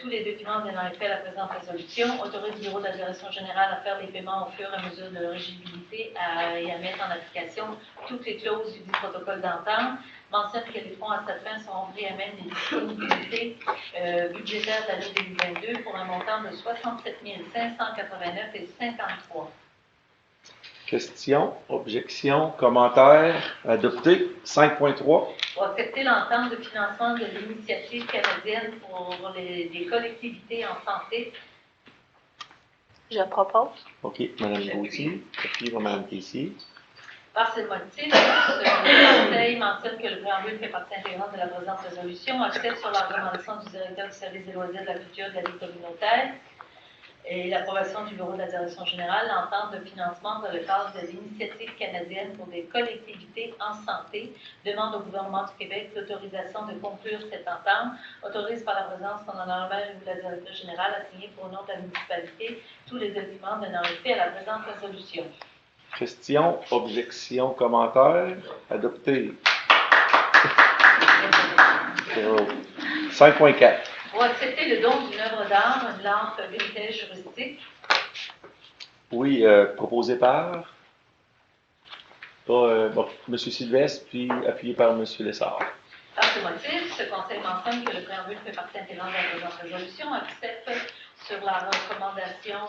tous les documents donnant effet à la présente résolution, autorise le bureau de la direction générale à faire les paiements au fur et à mesure de leur éligibilité et à mettre en application toutes les clauses du protocole d'entente, mentionne que les fonds à cette fin seront pris à même les disponibilités budgétaires de l'année 2022 pour un montant de 67 589,53. Questions, objections, commentaires, adopté. 5.3. Pour accepter l'entente de financement de l'initiative canadienne pour les collectivités en santé. Je propose. OK, Mme Gauthier, appuyé par Mme Tessier. Par ce motif, le Conseil mentionne que le préambule fait partie intégrante de la présente résolution, accepte sur la recommandation du directeur du service des loisirs, de la culture et de la vie communautaire et l'approbation du bureau de la direction générale, l'entente de financement dans le cadre de l'initiative canadienne pour des collectivités en santé, demande au gouvernement du Québec l'autorisation de conclure cette entente, autorise par la présence de son honorable ou la directrice générale à signer pour le nom de la municipalité tous les documents donnant effet à la présente résolution. Questions, objections, commentaires, adopté. 5.4. Pour accepter le don d'une œuvre d'art, une lampe vintage rustique. Oui, proposé par M. Sylvestre, puis appuyé par M. Lessard. Par ce motif, ce Conseil mentionne que le préambule fait partie intégrante de la présente résolution, accepte sur la recommandation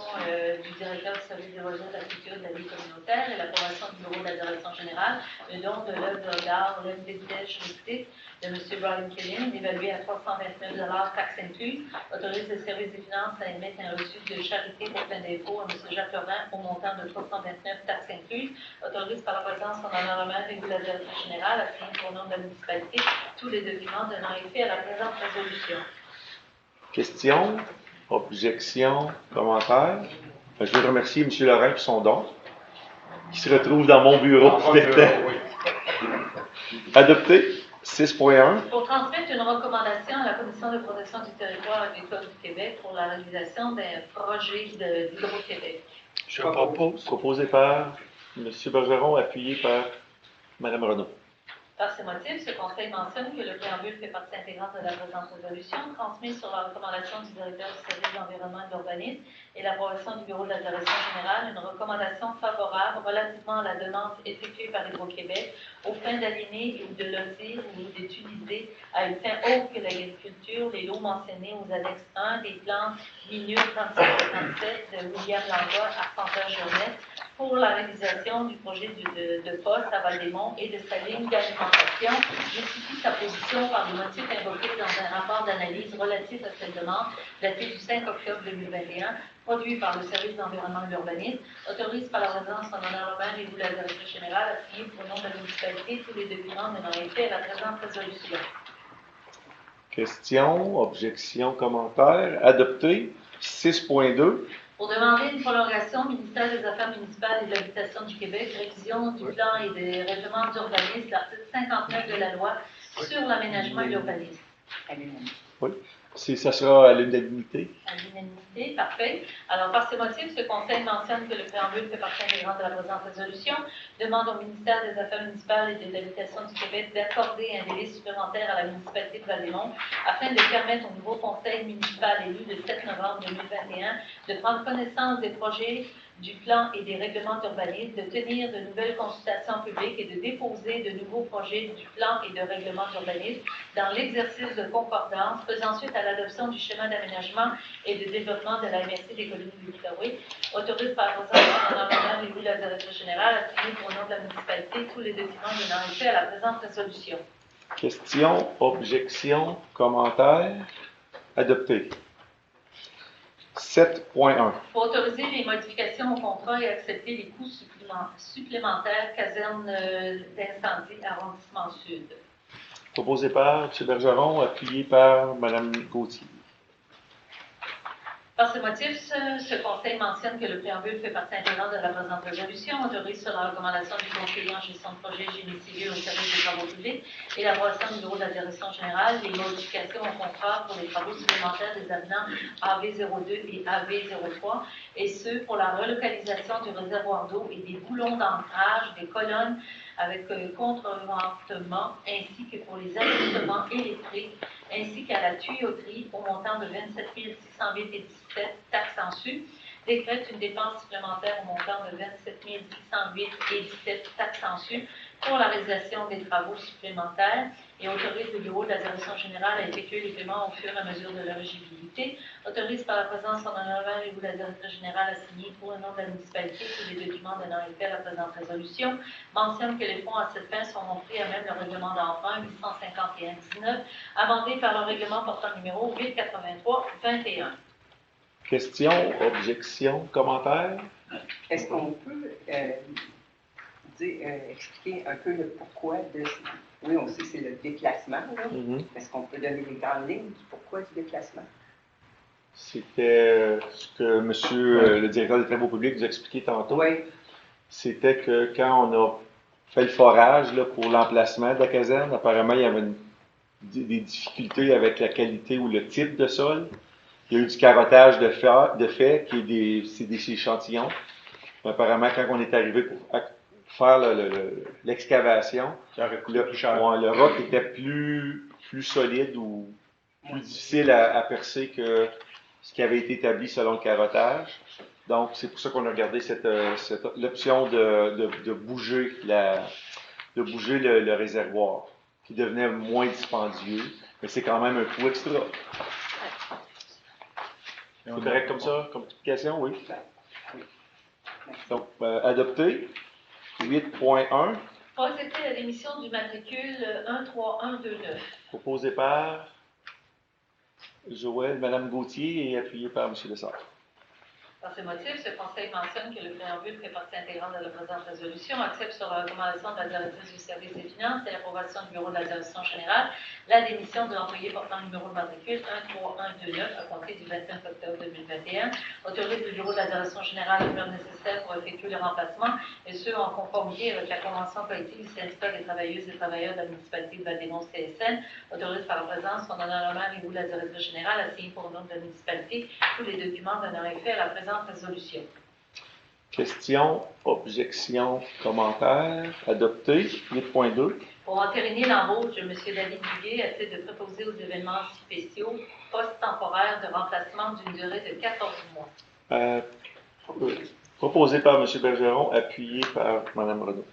du directeur du service des loisirs, de la culture et de la vie communautaire et l'approbation du bureau de la direction générale, le don de l'œuvre d'art, l'œuvre vintage rustique de M. Brian Killian, évalué à 329 taxes incluses, autorise le service des finances à émettre un reçu de charité pour plein d'impôt à M. Jacques Laurent au montant de 329 taxes incluses, autorise par la présence de son honorable et de la directrice générale à signer pour le nom de la municipalité tous les documents donnant effet à la présente résolution. Questions, objections, commentaires? Je veux remercier M. Lorrain pour son don, qui se retrouve dans mon bureau. Adopté. 6.1. Pour transmettre une recommandation à la Commission de protection du territoire et des côtes du Québec pour la réalisation d'un projet d'Hydro-Québec. Je propose. Proposé par M. Bergeron, appuyé par Mme Renaud. Par ces motifs, ce Conseil mentionne que le préambule fait partie intégrante de la présente résolution, transmise sur la recommandation du directeur du service d'environnement et d'urbanisme et l'approbation du bureau de la direction générale, une recommandation favorable relativement à la demande effectuée par Hydro-Québec aux fins d'aligner ou de lotir ou d'utiliser à une fin autre que l'agriculture les lots mentionnés aux annexes 1 des plans minus 37 de William Langlois, arpenteur Jeunesse, pour la réalisation du projet de poste à Val-des-Monts et de sa ligne d'alimentation, justifie sa position par les motifs invoqués dans un rapport d'analyse relatif à cette demande daté du 5 octobre 2021, produit par le service d'environnement et d'urbanisme, autorise par la résidence en honneur Romain et vous la directrice générale à signer pour le nom de la municipalité tous les documents menant effet à la présente résolution. Questions, objections, commentaires? Adopté. 6.2. Pour demander une prolongation au ministère des Affaires municipales et de l'Habitation du Québec, révision du plan et des règlements d'urbanisme, l'article 59 de la loi sur l'aménagement et l'urbanisme. Oui. Ça sera à l'unanimité. À l'unanimité, parfait. Alors, par ces motifs, ce Conseil mentionne que le préambule fait partie intégrante de la présente résolution, demande au ministère des Affaires municipales et de l'Habitation du Québec d'accorder un délai supplémentaire à la municipalité de Val-des-Monts afin de permettre au nouveau Conseil municipal élu le 7 novembre 2021 de prendre connaissance des projets du plan et des règlements d'urbanisme, de tenir de nouvelles consultations publiques et de déposer de nouveaux projets du plan et de règlement d'urbanisme dans l'exercice de concordance, faisant suite à l'adoption du schéma d'aménagement et de développement de la MRC des collines du Victorie, autorise par la présidente et vous, la directrice générale, à signer pour le nom de la municipalité tous les documents menant effet à la présente résolution. Questions, objections, commentaires? Adopté. 7.1. Pour autoriser les modifications au contrat et accepter les coûts supplémentaires caserne d'incendie arrondissement sud. Proposé par M. Bergeron, appuyé par Mme Gauthier. Par ce motif, ce Conseil mentionne que le préambule fait partie intégrante de la présente résolution, autorise sur la recommandation du conseiller en gestion de projet génie civil au service des travaux publics et l'approbation du bureau de la direction générale des modifications au contrat pour les travaux supplémentaires des avenants AV02 et AV03, et ce, pour la relocalisation du réservoir d'eau et des boulons d'ancrage, des colonnes avec contreventement, ainsi que pour les ajustements électriques, ainsi qu'à la tuyauterie au montant de 27 608,17 taxes en su, décrète une dépense supplémentaire au montant de 27 608,17 taxes en su pour la réalisation des travaux supplémentaires et autorise le bureau de la direction générale à effectuer les paiements au fur et à mesure de leur éligibilité, autorise par la présence en honneur et vous la directrice générale à signer pour le nom de la municipalité tous les documents donnant effet à la présente résolution, mentionne que les fonds à cette fin sont montrés à même le règlement d'emprunt 851-19, amendé par le règlement portant numéro 883-21. Questions, objections, commentaires? Est-ce qu'on peut expliquer un peu le pourquoi de... Oui, on sait que c'est le déplacement, là. Est-ce qu'on peut donner les grandes lignes du pourquoi du déplacement? C'était ce que M. le directeur des travaux publics nous a expliqué tantôt. Oui. C'était que quand on a fait le forage là, pour l'emplacement de la caserne, apparemment, il y avait des difficultés avec la qualité ou le type de sol. Il y a eu du carottage de fait qui est c'est des échantillons. Mais apparemment, quand on est arrivé pour faire l'excavation, le roc était plus solide ou plus difficile à percer que ce qui avait été établi selon le carottage. Donc, c'est pour ça qu'on a regardé l'option de bouger le réservoir, qui devenait moins dispendieux, mais c'est quand même un coût extra. C'est correct comme ça, comme explication, oui? Donc, adopté. 8.1. Procéder à l'émission du matricule 13129. Proposé par Joël, Mme Gauthier et appuyé par M. Lessard. Par ces motifs, ce Conseil mentionne que le préambule fait partie intégrante de la présente résolution, accepte sur la recommandation de la directrice du service des finances et l'approbation du bureau de la direction générale la démission de l'employé portant le numéro de matricule 13129 à compter du 29 octobre 2021, autorise le bureau de la direction générale à faire nécessaire pour effectuer le remplacement, et ce en conformité avec la convention collective du syndicat des travailleuses et travailleurs de la municipalité de Val-des-Monts CSN, autorise par la présence son honneur le maire et ou la directrice générale à signer pour le nom de la municipalité tous les documents donnant effet à la présente résolution. Questions, objections, commentaires? Adopté. 8.2. Pour entériner l'embauche de M. David Duguay à titre de préposé aux événements spéciaux, poste temporaire de remplacement d'une durée de 14 mois. Proposé par M. Bergeron, appuyé par Mme Renaud.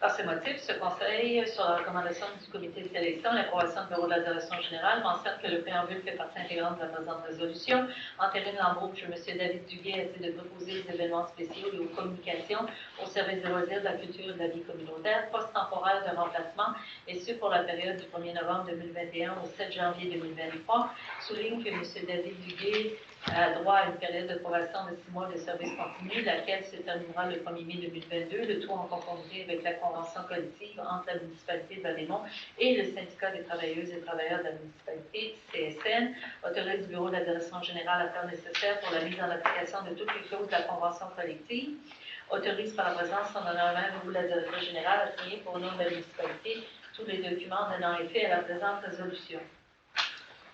Par ce motif, ce Conseil, sur la recommandation du comité de sélection et l'approbation du bureau de la direction générale, mentionne que le préambule fait partie intégrante de la présente résolution, entérine l'embauche de M. David Duguay à titre de préposé aux événements spéciaux et aux communications, au service des loisirs, de la culture et de la vie communautaire, poste temporaire de remplacement, et ce pour la période du 1er novembre 2021 au 7 janvier 2023, souligne que M. David Duguay a droit à une période de probation de 6 mois de service continu, laquelle se terminera le 1er mai 2022, le tout en conformité avec la convention collective entre la municipalité de Val-des-Monts et le syndicat des travailleuses et travailleurs de la municipalité CSN, autorise le bureau de la direction générale à faire nécessaire pour la mise en application de toutes les clauses de la convention collective, autorise par la présence son honneur même ou la directrice générale à signer pour le nom de la municipalité tous les documents donnant effet à la présente résolution.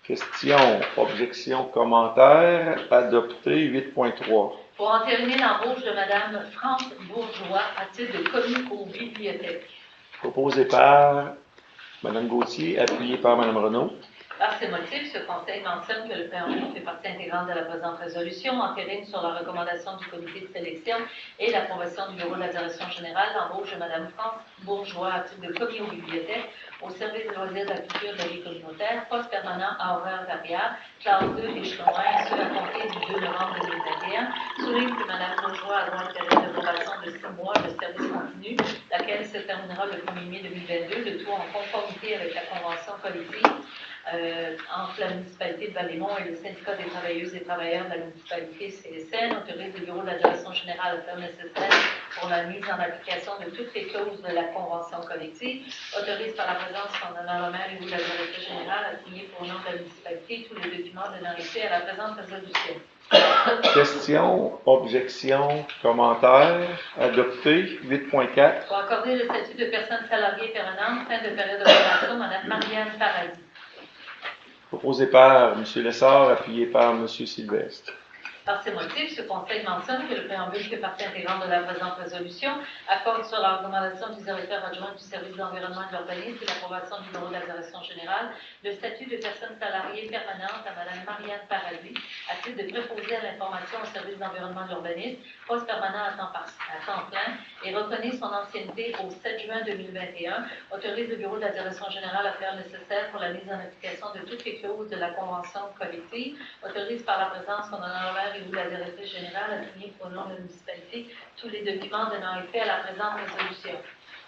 Questions, objections, commentaires? Adopté. 8.3. Pour entériner l'embauche de Mme France Bourgeois à titre de commis aux bibliothèques. Proposé par Mme Gauthier, appuyé par Mme Renaud. Par ces motifs, ce Conseil mentionne que le préambule fait partie intégrante de la présente résolution, entérine sur la recommandation du comité de sélection et l'approbation du bureau de la direction générale l'embauche de Mme France Bourgeois à titre de commis aux bibliothèques, au service des loisirs, de la culture et de la vie communautaire, poste permanent à horaire variable, classe 2, échelon 1, et ce à compter du 2 novembre 2021, souligne que Mme Bourgeois a droit à une période de probation de 6 mois de service continu, laquelle se terminera le 1er mai 2022, le tout en conformité avec la convention collective entre la municipalité de Val-des-Monts et le syndicat des travailleuses et travailleurs de la municipalité CSN, autorise le bureau de la direction générale à faire nécessaire pour la mise en application de toutes les clauses de la convention collective, autorise par la présence de son honneur le maire et ou la directrice générale à signer pour le nom de la municipalité tous les documents donnant effet à la présente résolution. Questions, objections, commentaires? Adopté. 8.4. Pour accorder le statut de personne salariée permanente, fin de période de probation, Mme Marianne Paradis. Proposé par M. Lessard, appuyé par M. Sylvestre. Par ces motifs, ce Conseil mentionne que le préambule fait partie intégrante de la présente résolution, accorde sur la recommandation du directeur adjoint du service de l'environnement et de l'urbanisme et l'approbation du bureau de la direction générale le statut de personne salariée permanente à Mme Marianne Paradis, à titre de préposée à l'information au service de l'environnement et de l'urbanisme, poste permanent à temps plein, et reconnaît son ancienneté au 7 juin 2021, autorise le bureau de la direction générale à faire nécessaire pour la mise en application de toutes les clauses de la convention collective, autorise par la présence son honoraire et ou la directrice générale a signé pour le nom de la municipalité tous les documents donnant effet à la présente résolution.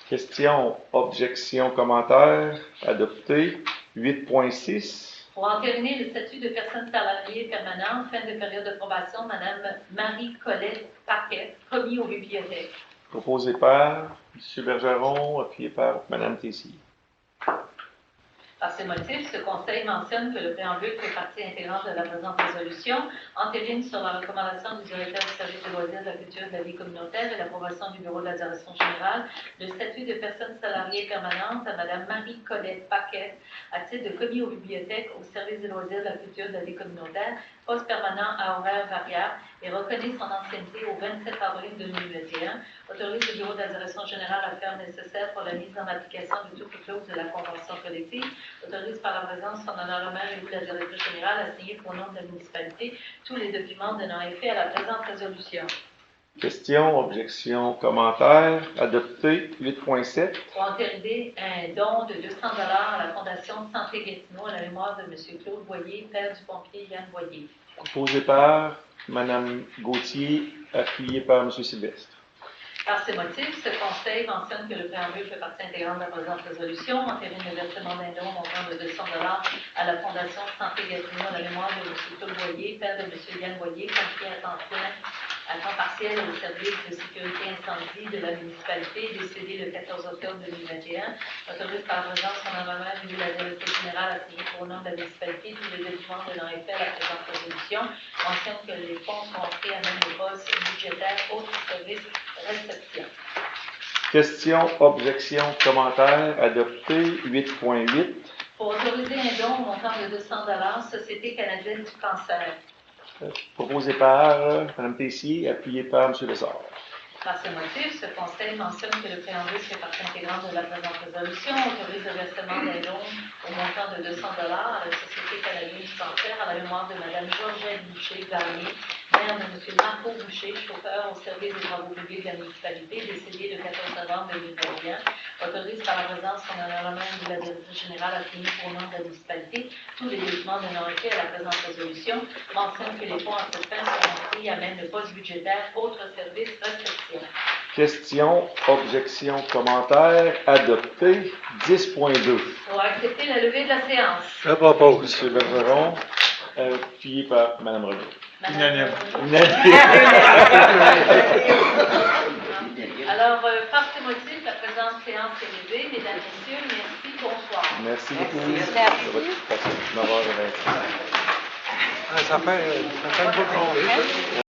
Questions, objections, commentaires? Adopté. 8.6. Pour entériner le statut de personne salariée permanente, fin de période de probation, Mme Marie-Colette Paquet, commis aux bibliothèques. Proposé par M. Bergeron, appuyé par Mme Tessier. Par ces motifs, ce Conseil mentionne que le préambule fait partie intégrante de la présente résolution, entérine sur la recommandation du directeur du service de loisirs, de la culture et de la vie communautaire et l'approbation du bureau de la direction générale le statut de personne salariée permanente à Mme Marie-Colette Paquet, à titre de commis aux bibliothèques, au service des loisirs, de la culture et de la vie communautaire, poste permanent à horaire variable, et reconnaît son ancienneté au 27 avril 2021, autorise le bureau de la direction générale à faire nécessaire pour la mise en application de toutes les clauses de la convention collective, autorise par la présence son honneur le maire et ou la directrice générale à signer pour le nom de la municipalité tous les documents donnant effet à la présente résolution. Questions, objections, commentaires? Adopté. 8.7. Pour entériner un don de 200 $ à la Fondation Santé Gatineau à la mémoire de M. Claude Boyer, père du pompier Yann Boyer. Proposé par Mme Gauthier, appuyé par M. Sylvestre. Par ces motifs, ce Conseil mentionne que le préambule fait partie intégrante de la présente résolution, entérine le versement d'un don montant de 200 $ à la Fondation Santé Gatineau à la mémoire de M. Claude Boyer, père de M. Yann Boyer, confié à temps partiel au service de sécurité incendie de la municipalité, décédé le 14 octobre 2021, autorise par la présence son amendement vu la directrice générale à signer pour le nom de la municipalité tous les documents de l'AFL à la présente résolution, mentionne que les fonds sont pris à même des postes budgétaires, autres services, réception. Questions, objections, commentaires, adopté. 8.8. Pour autoriser un don au montant de 200 $ Société canadienne du cancer. Proposé par Mme Tessier, appuyé par M. Lessard. Par ce motif, ce Conseil mentionne que le préambule fait partie intégrante de la présente résolution, autorise le versement d'un don au montant de 200 $ à la Société canadienne du cancer à la mémoire de Mme Georgette Boucher-Garnier, mère de M. Marco Boucher, chauffeur au service des travaux publics de la municipalité, décédé le 14 novembre 2021, autorise par la présence son honorable de la directrice générale à signer pour le nom de la municipalité tous les documents donnant effet à la présente résolution, mentionne que les fonds à cette fin seront pris à même le poste budgétaire, autres services, restrictions. Questions, objections, commentaires, adopté. 10.2. Pour accepter la levée de la séance. Je propose. M. Bergeron, appuyé par Mme Renaud. Unanime. Alors, par ces motifs, la présente séance est levée. Mesdames, Messieurs, merci, bonsoir. Merci beaucoup. Merci. Ça fait une bonne journée. Ça fait une bonne journée.